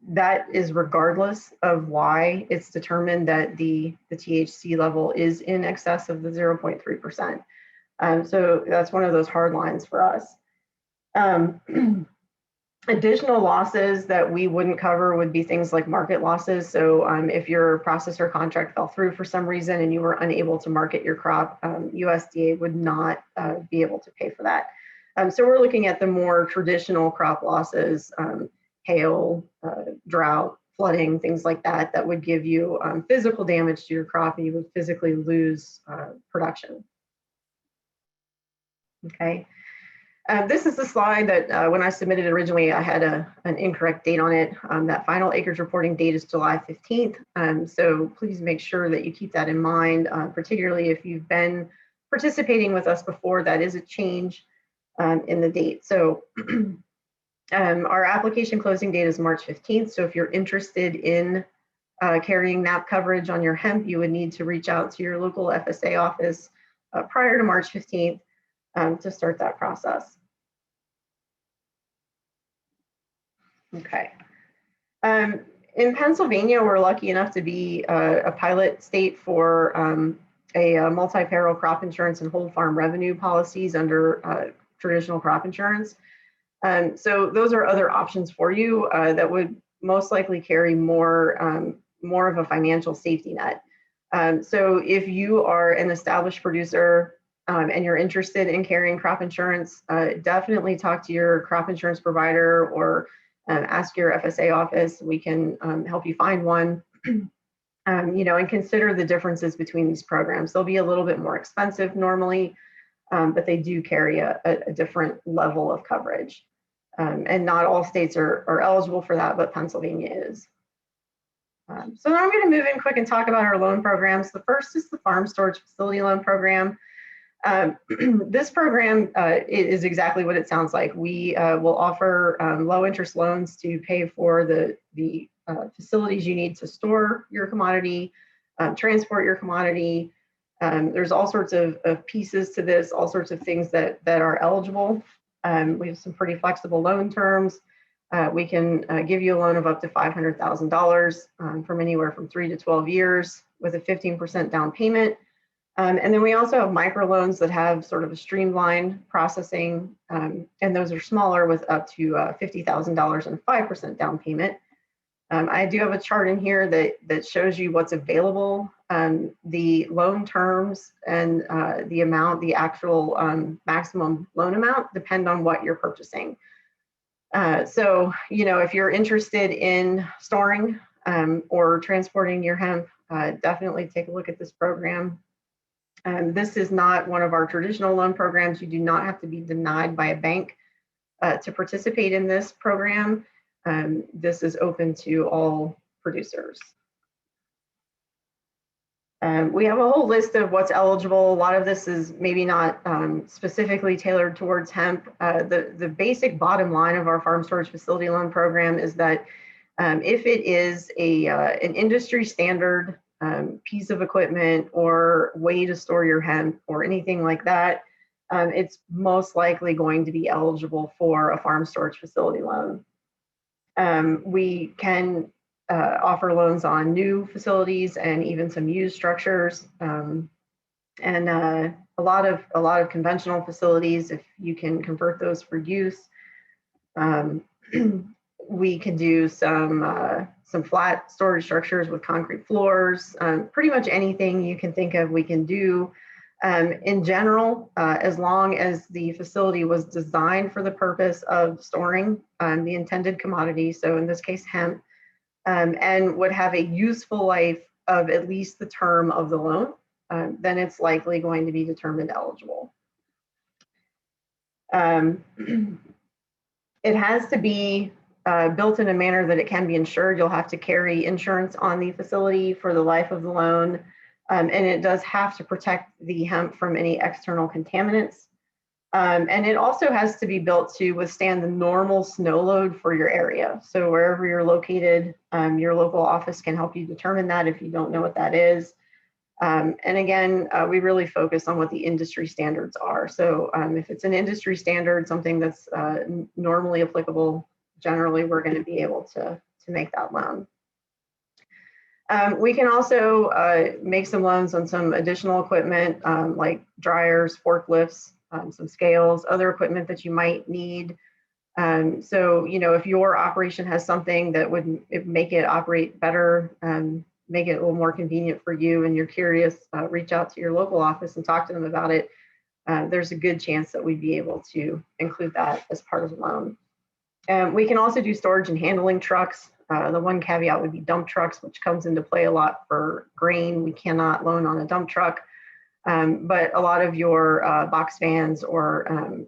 That is regardless of why it's determined that the THC level is in excess of the 0.3%. So that's one of those hard lines for us. Additional losses that we wouldn't cover would be things like market losses. So if your processor contract fell through for some reason and you were unable to market your crop, USDA would not be able to pay for that. So we're looking at the more traditional crop losses, hail, drought, flooding, things like that, that would give you physical damage to your crop and you would physically lose production. Okay. This is the slide that when I submitted originally, I had an incorrect date on it. That final acreage reporting date is July 15th. So please make sure that you keep that in mind, particularly if you've been participating with us before. That is a change in the date. So our application closing date is March 15th. So if you're interested in carrying NAP coverage on your hemp, you would need to reach out to your local FSA office prior to March 15th to start that process. Okay. In Pennsylvania, we're lucky enough to be a pilot state for a multi-peril crop insurance and whole farm revenue policies under traditional crop insurance. So those are other options for you that would most likely carry more, more of a financial safety net. So if you are an established producer and you're interested in carrying crop insurance, definitely talk to your crop insurance provider or ask your FSA office. We can help you find one. And consider the differences between these programs. They'll be a little bit more expensive normally, but they do carry a different level of coverage. And not all states are eligible for that, but Pennsylvania is. So now I'm going to move in quick and talk about our loan programs. The first is the Farm Storage Facility Loan Program. This program is exactly what it sounds like. We will offer low interest loans to pay for the facilities you need to store your commodity, transport your commodity. There's all sorts of pieces to this, all sorts of things that are eligible. We have some pretty flexible loan terms. We can give you a loan of up to $500,000 from anywhere from 3 to 12 years with a 15% down payment. And then we also have microloans that have sort of a streamlined processing, and those are smaller with up to $50,000 and a 5% down payment. I do have a chart in here that shows you what's available. The loan terms and the amount, the actual maximum loan amount depend on what you're purchasing. So, if you're interested in storing or transporting your hemp, definitely take a look at this program. This is not one of our traditional loan programs. You do not have to be denied by a bank to participate in this program. This is open to all producers. We have a whole list of what's eligible. A lot of this is maybe not specifically tailored towards hemp. The basic bottom line of our farm storage facility loan program is that if it is an industry standard piece of equipment or way to store your hemp or anything like that, it's most likely going to be eligible for a farm storage facility loan. We can offer loans on new facilities and even some used structures, and a lot of conventional facilities if you can convert those for use. We can do some flat storage structures with concrete floors. Pretty much anything you can think of we can do. In general, as long as the facility was designed for the purpose of storing the intended commodity, so in this case hemp, and would have a useful life of at least the term of the loan, then it's likely going to be determined eligible. It has to be built in a manner that it can be insured. You'll have to carry insurance on the facility for the life of the loan. And it does have to protect the hemp from any external contaminants. And it also has to be built to withstand the normal snow load for your area. So wherever you're located, your local office can help you determine that if you don't know what that is. And again, we really focus on what the industry standards are. So if it's an industry standard, something that's normally applicable, generally we're going to be able to make that loan. We can also make some loans on some additional equipment like dryers, forklifts, some scales, other equipment that you might need. So, if your operation has something that would make it operate better, make it a little more convenient for you and you're curious, reach out to your local office and talk to them about it. There's a good chance that we'd be able to include that as part of the loan. We can also do storage and handling trucks. The one caveat would be dump trucks, which comes into play a lot for grain. We cannot loan on a dump truck, but a lot of your box vans or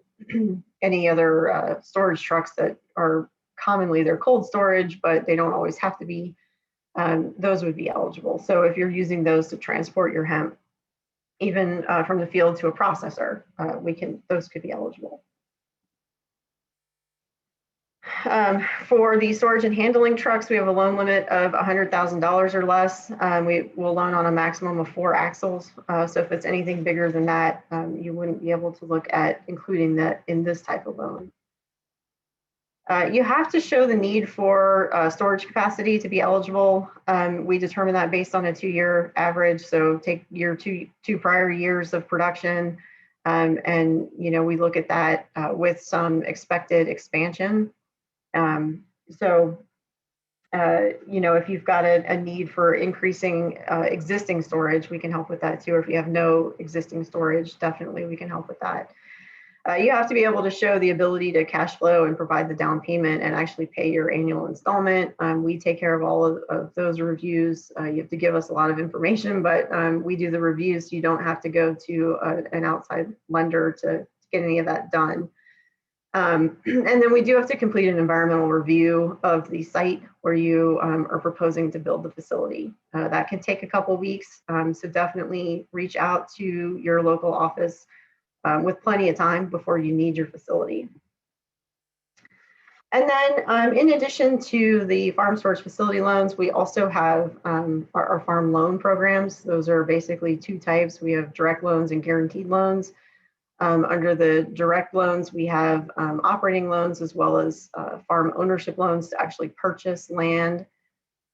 any other storage trucks that are commonly, they're cold storage, but they don't always have to be, those would be eligible. So if you're using those to transport your hemp, even from the field to a processor, those could be eligible. For the storage and handling trucks, we have a loan limit of $100,000 or less. We will loan on a maximum of 4 axles. So if it's anything bigger than that, you wouldn't be able to look at including that in this type of loan. You have to show the need for storage capacity to be eligible. We determine that based on a 2-year average. So take your two prior years of production, and we look at that with some expected expansion. So if you've got a need for increasing existing storage, we can help with that too. Or if you have no existing storage, definitely we can help with that. You have to be able to show the ability to cash flow and provide the down payment and actually pay your annual installment. We take care of all of those reviews. You have to give us a lot of information, but we do the reviews, so you don't have to go to an outside lender to get any of that done. And then we do have to complete an environmental review of the site where you are proposing to build the facility. That can take a couple weeks, so definitely reach out to your local office with plenty of time before you need your facility. And then in addition to the farm storage facility loans, we also have our farm loan programs. Those are basically two types. We have direct loans and guaranteed loans. Under the direct loans, we have operating loans as well as farm ownership loans to actually purchase land.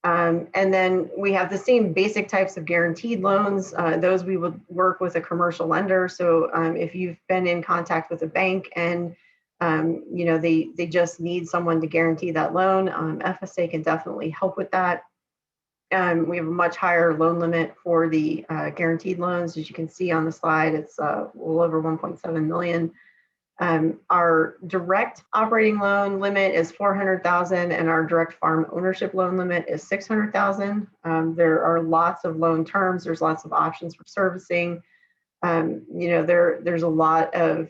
And then we have the same basic types of guaranteed loans. Those we would work with a commercial lender. So if you've been in contact with a bank and they just need someone to guarantee that loan, FSA can definitely help with that. We have a much higher loan limit for the guaranteed loans. As you can see on the slide, it's a little over 1.7 million. Our direct operating loan limit is 400,000 and our direct farm ownership loan limit is 600,000. There are lots of loan terms. There's lots of options for servicing. There's a lot of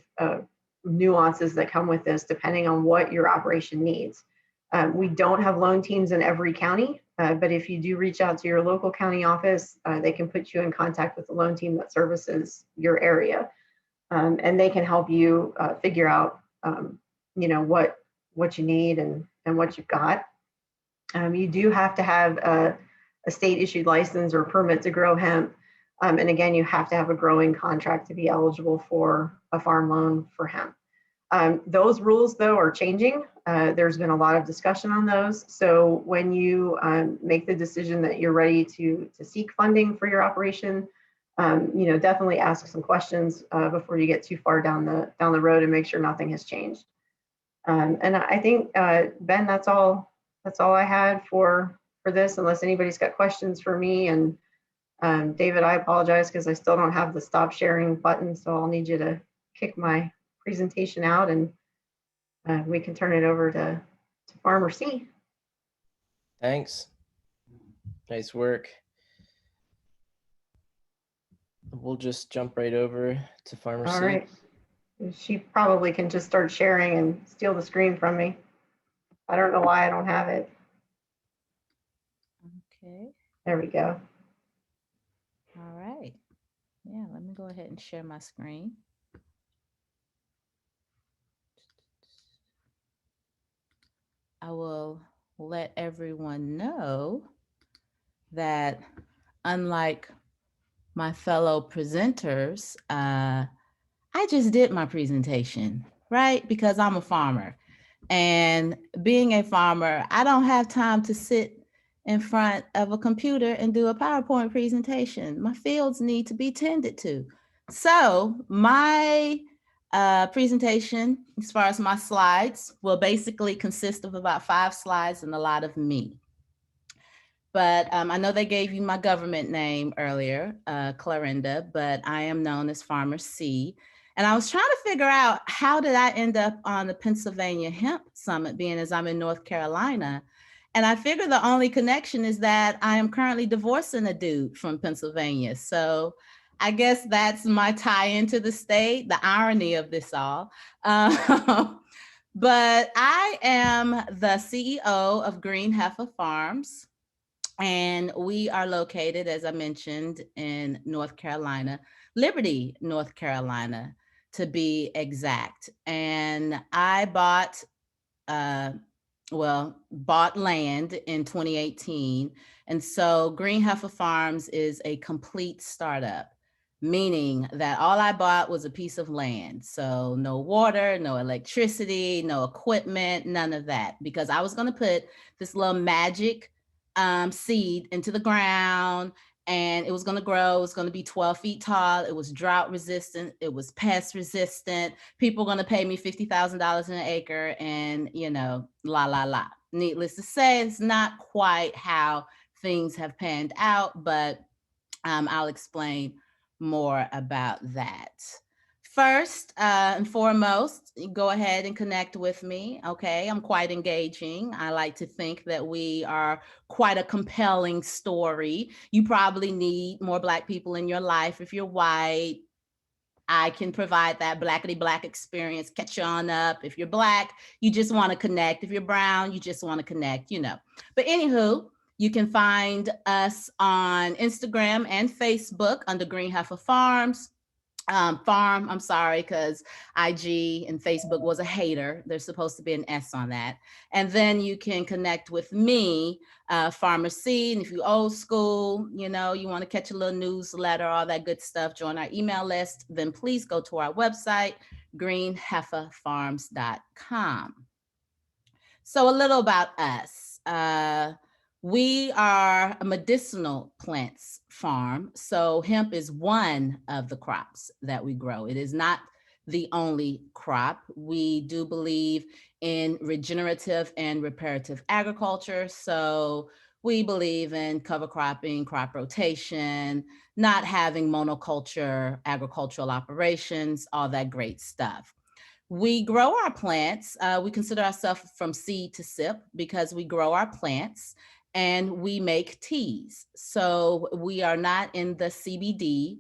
nuances that come with this depending on what your operation needs. We don't have loan teams in every county, but if you do reach out to your local county office, they can put you in contact with the loan team that services your area. And they can help you figure out, what you need and what you've got. You do have to have a state issued license or permit to grow hemp. And again, you have to have a growing contract to be eligible for a farm loan for hemp. Those rules, though, are changing. There's been a lot of discussion on those. So when you make the decision that you're ready to seek funding for your operation, definitely ask some questions before you get too far down the road and make sure nothing has changed. And I think Ben, that's all I had for this, unless anybody's got questions for me. And David, I apologize because I still don't have the stop sharing button, so I'll need you to kick my presentation out and we can turn it over to Farmer C. Thanks. Nice work. We'll just jump right over to Farmer C. All right. She probably can just start sharing and steal the screen from me. I don't know why I don't have it. Okay. There we go. All right. Yeah, let me go ahead and share my screen. I will let everyone know that unlike my fellow presenters, I just did my presentation, right? Because I'm a farmer. And being a farmer, I don't have time to sit in front of a computer and do a PowerPoint presentation. My fields need to be tended to. So my presentation, as far as my slides, will basically consist of about 5 slides and a lot of me. But I know they gave you my government name earlier, Clarinda, but I am known as Farmer C. And I was trying to figure out how did I end up on the Pennsylvania Hemp Summit, being as I'm in North Carolina. And I figure the only connection is that I am currently divorcing a dude from Pennsylvania. So I guess that's my tie into the state, the irony of this all. But I am the CEO of Green Heffa Farms. And we are located, as I mentioned, in North Carolina, Liberty, North Carolina, to be exact. And I bought land in 2018. And so Green Heffa Farms is a complete startup, meaning that all I bought was a piece of land. So no water, no electricity, no equipment, none of that, because I was going to put this little magic seed into the ground, and it was going to grow. It was going to be 12 feet tall. It was drought resistant. It was pest resistant. People were going to pay me $50,000 an acre, and la, la, la. needless to say, it's not quite how things have panned out, but I'll explain more about that. First and foremost, go ahead and connect with me. Okay, I'm quite engaging. I like to think that we are quite a compelling story. You probably need more Black people in your life. If you're white, I can provide that Blackity Black experience, catch you on up. If you're Black, you just want to connect. If you're brown, you just want to connect, you know. But anywho, you can find us on Instagram and Facebook under Green Heffa Farms. Farm, I'm sorry, because IG and Facebook was a hater. There's supposed to be an S on that. And then you can connect with me, Farmer Cee. And if you old school, you know, you want to catch a little newsletter, all that good stuff, join our email list, then please go to our website, greenheffafarms.com. So a little about us. We are a medicinal plants farm. So hemp is one of the crops that we grow. It is not the only crop. We do believe in regenerative and reparative agriculture. So we believe in cover cropping, crop rotation, not having monoculture agricultural operations, all that great stuff. We grow our plants. We consider ourselves from seed to sip because we grow our plants and we make teas. So we are not in the CBD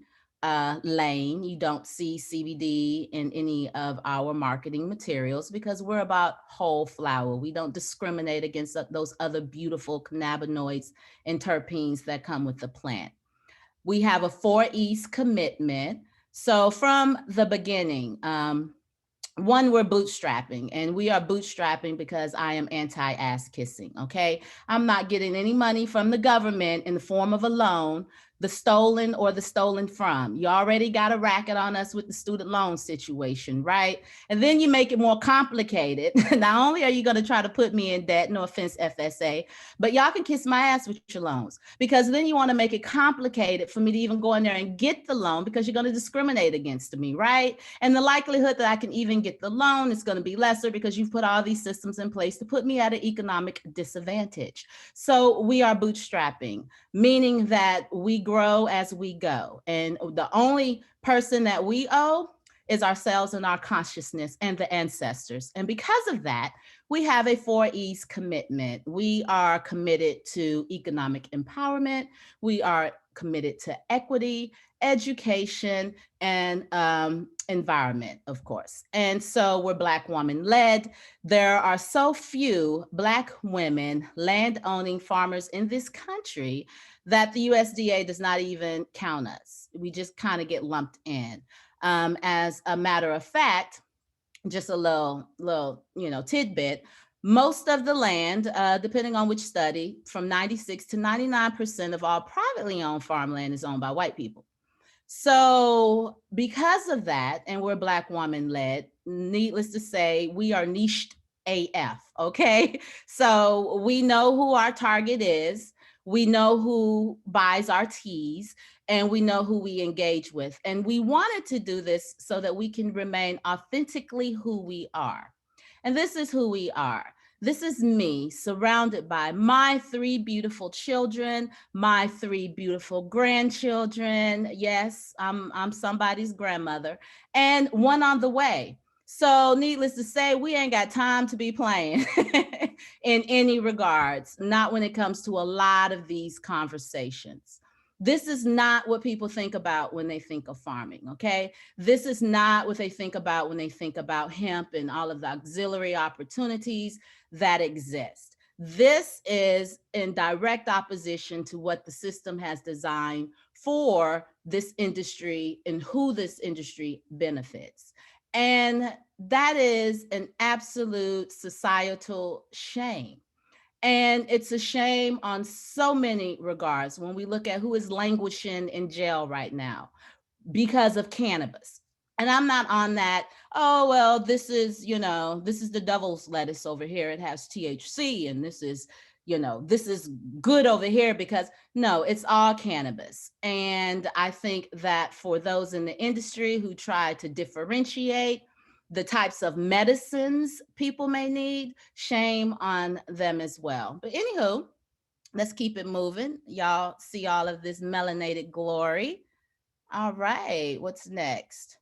lane. You don't see CBD in any of our marketing materials because we're about whole flower. We don't discriminate against those other beautiful cannabinoids and terpenes that come with the plant. We have a 4 E's commitment. So from the beginning, one, we're bootstrapping, and we are bootstrapping because I am anti-ass kissing, okay? I'm not getting any money from the government in the form of a loan, the stolen or the stolen from. You already got a racket on us with the student loan situation, right? And then you make it more complicated. Not only are you gonna try to put me in debt, no offense, FSA, but y'all can kiss my ass with your loans because then you wanna make it complicated for me to even go in there and get the loan because you're gonna discriminate against me, right? And the likelihood that I can even get the loan is gonna be lesser because you've put all these systems in place to put me at an economic disadvantage. So we are bootstrapping, meaning that we grow as we go. And the only person that we owe is ourselves and our consciousness and the ancestors. And because of that, we have a 4 E's commitment. We are committed to economic empowerment. We are committed to equity, education, and environment, of course. And so we're Black woman led. There are so few Black women land owning farmers in this country that the USDA does not even count us. We just kind of get lumped in. As a matter of fact, just a little tidbit, most of the land, depending on which study, from 96 to 99% of all privately owned farmland is owned by white people. So because of that, and we're Black woman led, needless to say, we are niched AF, okay? So we know who our target is. We know who buys our teas and we know who we engage with. And we wanted to do this so that we can remain authentically who we are. And this is who we are. This is me surrounded by my 3 beautiful children, my 3 beautiful grandchildren. Yes, I'm somebody's grandmother, and one on the way. So needless to say, we ain't got time to be playing in any regards, not when it comes to a lot of these conversations. This is not what people think about when they think of farming, okay? This is not what they think about when they think about hemp and all of the auxiliary opportunities that exist. This is in direct opposition to what the system has designed for this industry and who this industry benefits. And that is an absolute societal shame. And it's a shame on so many regards when we look at who is languishing in jail right now because of cannabis. And I'm not on that, oh, well, this is the devil's lettuce over here. It has THC and this is good over here because no, it's all cannabis. And I think that for those in the industry who try to differentiate, the types of medicines people may need, shame on them as well. But anywho, let's keep it moving. Y'all see all of this melanated glory. All right, what's next?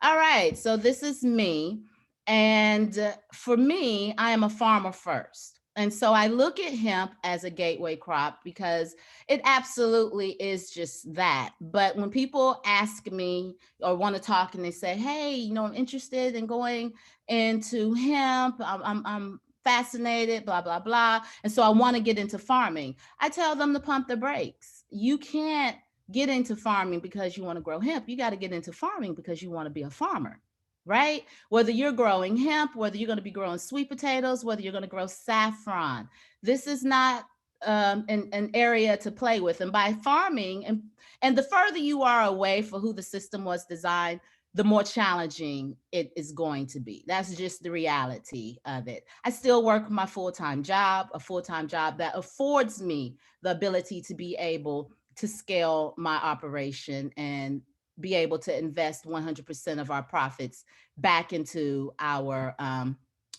All right, so this is me. And for me, I am a farmer first. And so I look at hemp as a gateway crop because it absolutely is just that. But when people ask me or want to talk and they say, hey, you know, I'm interested in going into hemp, I'm fascinated, blah, blah, blah. And so I want to get into farming. I tell them to pump the brakes. You can't get into farming because you want to grow hemp. You got to get into farming because you want to be a farmer, right? Whether you're growing hemp, whether you're going to be growing sweet potatoes, whether you're going to grow saffron, this is not an area to play with. And by farming, and the further you are away for who the system was designed, the more challenging it is going to be. That's just the reality of it. I still work my full-time job, a full-time job that affords me the ability to be able to scale my operation and be able to invest 100% of our profits back into our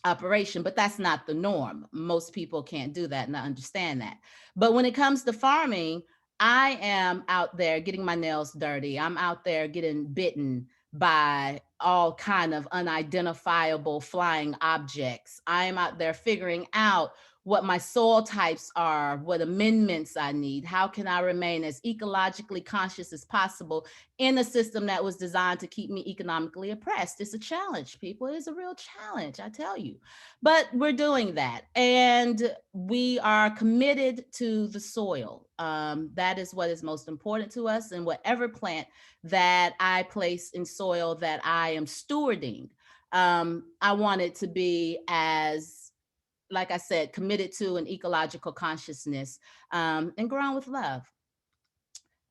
operation. But that's not the norm. Most people can't do that, and I understand that. But when it comes to farming, I am out there getting my nails dirty. I'm out there getting bitten by all kind of unidentifiable flying objects. I am out there figuring out what my soil types are, what amendments I need, how can I remain as ecologically conscious as possible in a system that was designed to keep me economically oppressed. It's a challenge, people. It is a real challenge, I tell you. But we're doing that, and we are committed to the soil. That is what is most important to us, and whatever plant that I place in soil that I am stewarding, I want it to be as, like I said, committed to an ecological consciousness, and grown with love.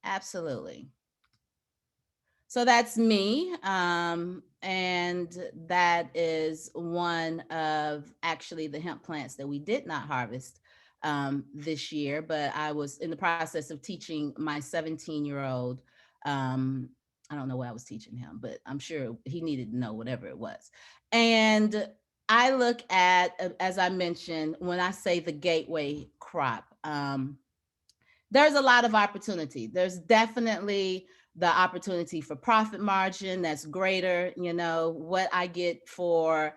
Absolutely. So that's me. And that is one of actually the hemp plants that we did not harvest this year, but I was in the process of teaching my 17-year-old. I don't know what I was teaching him, but I'm sure he needed to know whatever it was. And I look at, as I mentioned, when I say the gateway crop, there's a lot of opportunity. There's definitely the opportunity for profit margin that's greater. You know, what I get for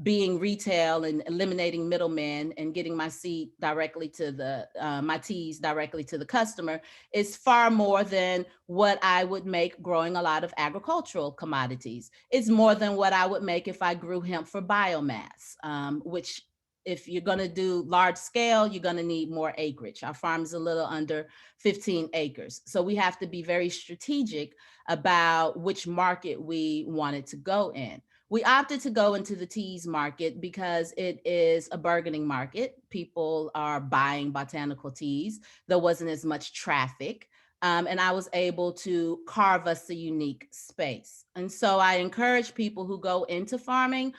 being retail and eliminating middlemen and getting my seed directly to the, my teas directly to the customer is far more than what I would make growing a lot of agricultural commodities. It's more than what I would make if I grew hemp for biomass, which if you're going to do large scale, you're going to need more acreage. Our farm is a little under 15 acres. So we have to be very strategic about which market we wanted to go in. We opted to go into the teas market because it is a bargaining market. People are buying botanical teas. There wasn't as much traffic. And I was able to carve us a unique space. And so I encourage people who go into farming,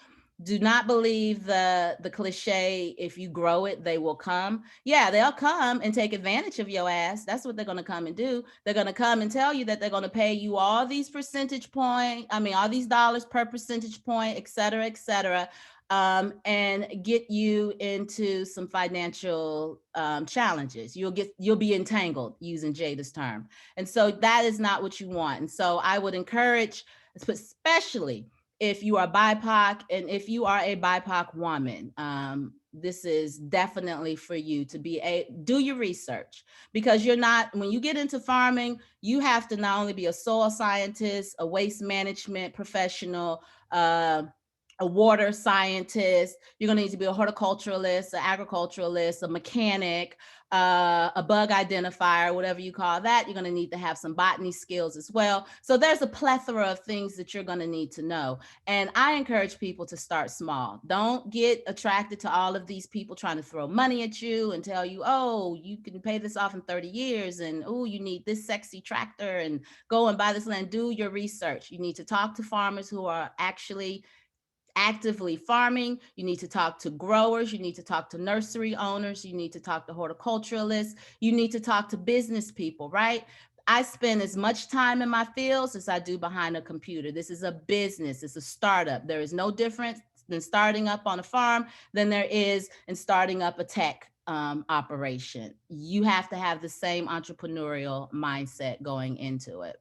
do not believe the cliche, if you grow it, they will come. Yeah, they'll come and take advantage of your ass. That's what they're going to come and do. They're going to come and tell you that they're going to pay you all these percentage point, all these dollars per percentage point, et cetera, and get you into some financial challenges. You'll be entangled, using Jada's term. And so that is not what you want. And so I would encourage, especially if you are BIPOC and if you are a BIPOC woman, this is definitely for you to do your research, because when you get into farming, you have to not only be a soil scientist, a waste management professional, a water scientist, you're going to need to be a horticulturalist, an agriculturalist, a mechanic, a bug identifier, whatever you call that. You're going to need to have some botany skills as well. So there's a plethora of things that you're going to need to know. And I encourage people to start small. Don't get attracted to all of these people trying to throw money at you and tell you, oh, you can pay this off in 30 years. And, oh, you need this sexy tractor and go and buy this land. Do your research. You need to talk to farmers who are actually actively farming. You need to talk to growers. You need to talk to nursery owners. You need to talk to horticulturalists. You need to talk to business people, right? I spend as much time in my fields as I do behind a computer. This is a business, it's a startup. There is no difference than starting up on a farm than there is in starting up a tech operation. You have to have the same entrepreneurial mindset going into it.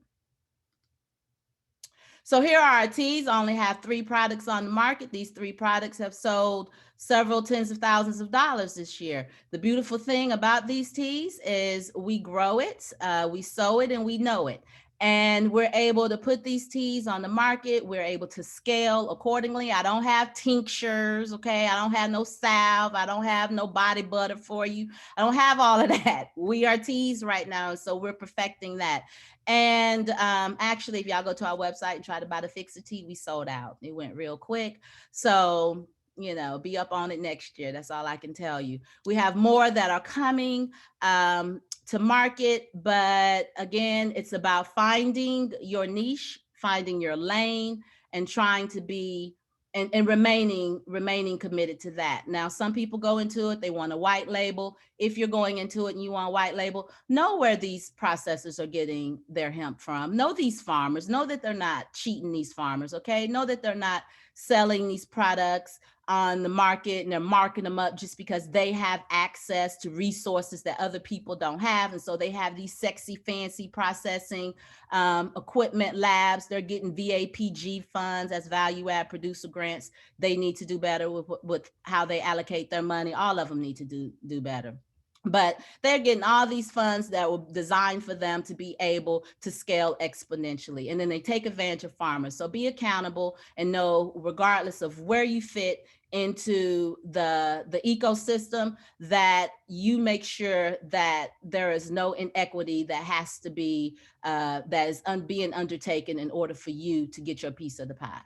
So here are our teas. I only have 3 products on the market. These 3 products have sold several tens of thousands of dollars this year. The beautiful thing about these teas is we grow it, we sow it, and we know it. And we're able to put these teas on the market. We're able to scale accordingly. I don't have tinctures, okay? I don't have no salve. I don't have no body butter for you. I don't have all of that. We are teas right now, so we're perfecting that. And actually, if y'all go to our website and try to buy the Fixer tea, we sold out. It went real quick. So, you know, be up on it next year. That's all I can tell you. We have more that are coming to market. But again, it's about finding your niche, finding your lane, and trying to be and remaining committed to that. Now, some people go into it, they want a white label. If you're going into it and you want a white label, know where these processors are getting their hemp from. Know these farmers, know that they're not cheating these farmers, okay? Know that they're not selling these products on the market and they're marking them up just because they have access to resources that other people don't have. And so they have these sexy, fancy processing equipment labs. They're getting VAPG funds as value add producer grants. They need to do better with how they allocate their money. All of them need to do better. But they're getting all these funds that were designed for them to be able to scale exponentially. And then they take advantage of farmers. So be accountable and know, regardless of where you fit into the ecosystem, that you make sure that there is no inequity that has to be, that is being undertaken in order for you to get your piece of the pie.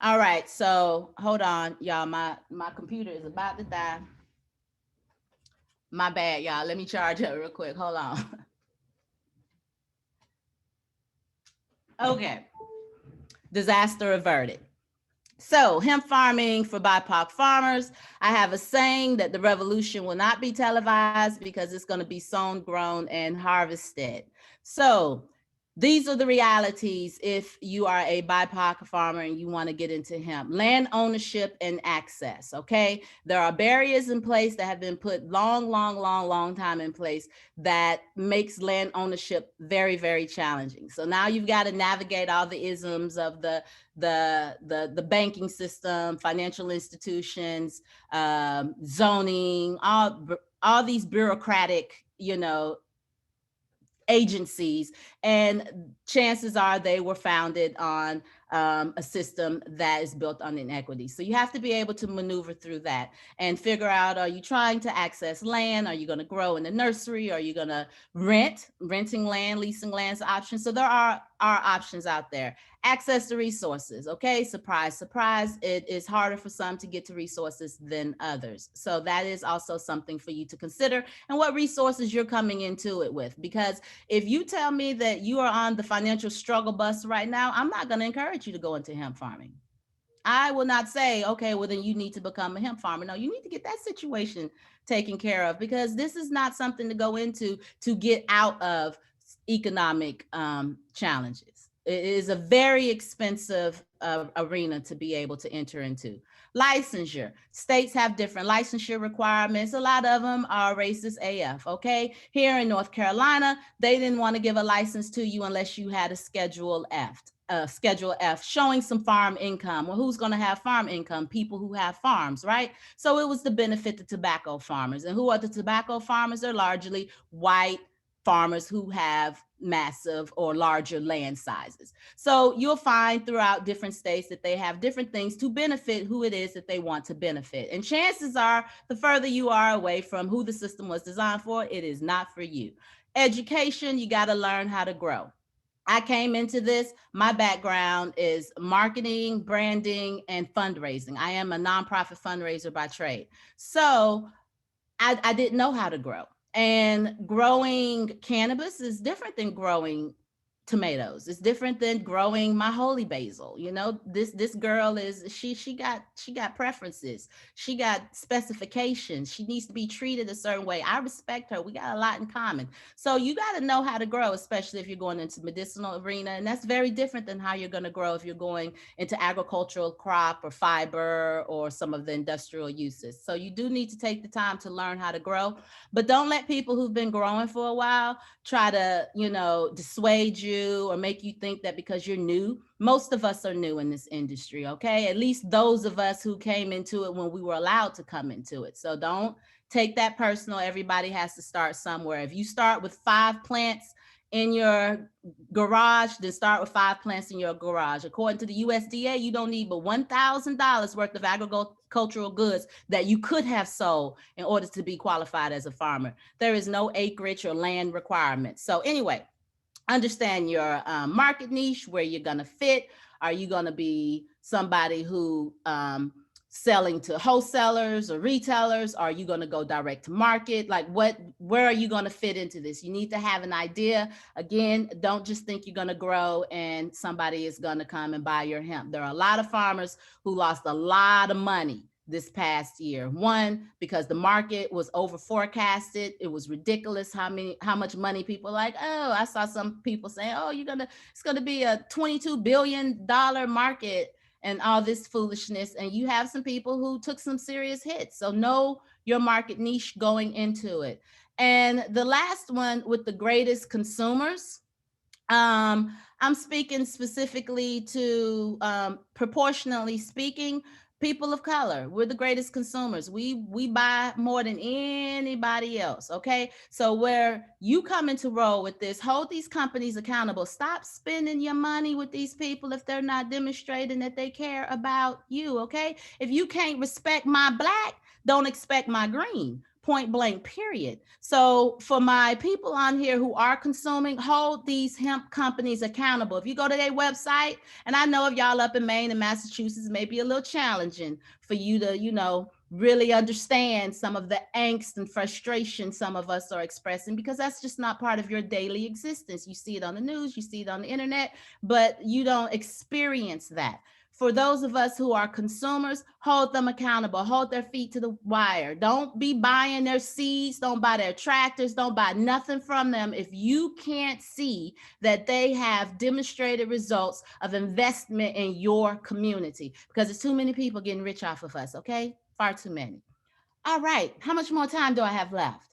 All right, so hold on, y'all. My computer is about to die. My bad, y'all. Let me charge it real quick. Hold on. Okay. Disaster averted. So, hemp farming for BIPOC farmers. I have a saying that the revolution will not be televised because it's going to be sown, grown, and harvested. So, these are the realities if you are a BIPOC farmer and you want to get into hemp. Land ownership and access, okay? There are barriers in place that have been put long time in place that makes land ownership very, very challenging. So now you've got to navigate all the isms of the banking system, financial institutions, zoning, all these bureaucratic, agencies, and chances are they were founded on a system that is built on inequity. So you have to be able to maneuver through that and figure out, are you trying to access land? Are you going to grow in the nursery? Are you going to renting land, leasing land is an option? So there are options out there. Access to resources, okay? Surprise, surprise. It is harder for some to get to resources than others. So that is also something for you to consider, and what resources you're coming into it with. Because if you tell me that you are on the financial struggle bus right now, I'm not going to encourage you to go into hemp farming. I will not say, okay, well, then you need to become a hemp farmer. No, you need to get that situation taken care of, because this is not something to go into to get out of economic challenges. It is a very expensive arena to be able to enter into. Licensure. States have different licensure requirements. A lot of them are racist AF, okay? Here in North Carolina, they didn't want to give a license to you unless you had a Schedule F showing some farm income. Well, who's going to have farm income? People who have farms, right? So it was to benefit the tobacco farmers. And who are the tobacco farmers? They're largely white farmers who have massive or larger land sizes. So you'll find throughout different states that they have different things to benefit who it is that they want to benefit. And chances are, the further you are away from who the system was designed for, it is not for you. Education, you got to learn how to grow. I came into this, my background is marketing, branding, and fundraising. I am a nonprofit fundraiser by trade. So I didn't know how to grow. And growing cannabis is different than growing tomatoes. It's different than growing my holy basil. You know, this girl is she got preferences. She got specifications. She needs to be treated a certain way. I respect her. We got a lot in common. So you got to know how to grow, especially if you're going into medicinal arena. And that's very different than how you're going to grow if you're going into agricultural crop or fiber or some of the industrial uses. So you do need to take the time to learn how to grow, but don't let people who've been growing for a while try to, you know, dissuade you or make you think that because you're new. Most of us are new in this industry, okay? At least those of us who came into it when we were allowed to come into it. So don't take that personal. Everybody has to start somewhere. If you start with 5 plants in your garage, then start with 5 plants in your garage. According to the USDA, you don't need but $1,000 worth of agricultural goods that you could have sold in order to be qualified as a farmer. There is no acreage or land requirement. So anyway, understand your market niche, where you're gonna fit. Are you gonna be somebody who selling to wholesalers or retailers? Are you going to go direct to market? Like where are you going to fit into this? You need to have an idea. Again, don't just think you're going to grow and somebody is going to come and buy your hemp. There are a lot of farmers who lost a lot of money this past year. One, because the market was over forecasted. It was ridiculous how much money people like, oh, I saw some people saying, oh, it's going to be a $22 billion market and all this foolishness. And you have some people who took some serious hits. So know your market niche going into it. And the last one, with the greatest consumers, I'm speaking specifically to, proportionally speaking, people of color. We're the greatest consumers. We buy more than anybody else, okay? So where you come into role with this, hold these companies accountable. Stop spending your money with these people if they're not demonstrating that they care about you, okay? If you can't respect my Black, don't expect my green. Point blank, period. So for my people on here who are consuming, hold these hemp companies accountable. If you go to their website, and I know if y'all up in Maine and Massachusetts, it may be a little challenging for you to, really understand some of the angst and frustration some of us are expressing, because that's just not part of your daily existence. You see it on the news, you see it on the internet, but you don't experience that. For those of us who are consumers, hold them accountable, hold their feet to the wire. Don't be buying their seeds, don't buy their tractors, don't buy nothing from them if you can't see that they have demonstrated results of investment in your community, because there's too many people getting rich off of us, okay? Far too many. All right, how much more time do I have left?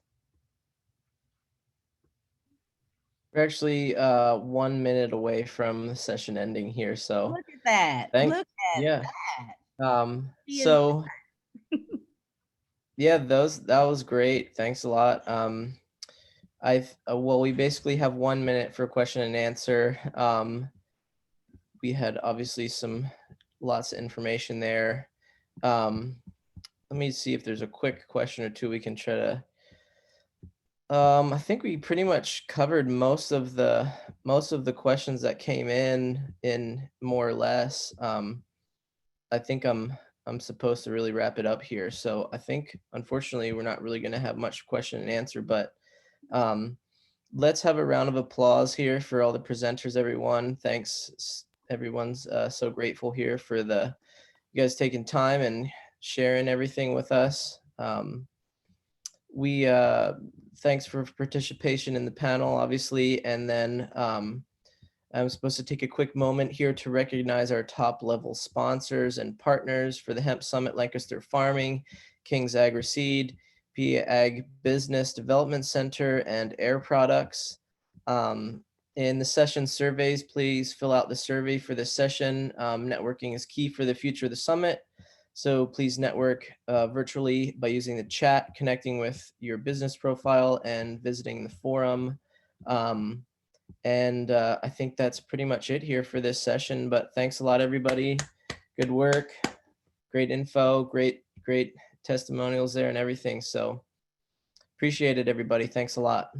We're actually 1 minute away from the session ending here, so Look at that. Look at that. So yeah, that was great. Thanks a lot. We basically have 1 minute for question and answer. We had obviously lots of information there. Let me see if there's a quick question or two we can try to. I think we pretty much covered most of the questions that came in more or less. I think I'm supposed to really wrap it up here. So I think, unfortunately, we're not really going to have much question and answer, but let's have a round of applause here for all the presenters, everyone. Thanks. Everyone's so grateful here for you guys taking time and sharing everything with us. Thanks for participation in the panel, obviously. And then I'm supposed to take a quick moment here to recognize our top level sponsors and partners for the Hemp Summit, Lancaster Farming, King's Agri-Seed, PA Ag Business Development Center, and Air Products. In the session surveys, please fill out the survey for this session. Networking is key for the future of the summit. So please network virtually by using the chat, connecting with your business profile, and visiting the forum. And I think that's pretty much it here for this session, but thanks a lot, everybody. Good work, great info, great testimonials there and everything. So appreciate it, everybody. Thanks a lot.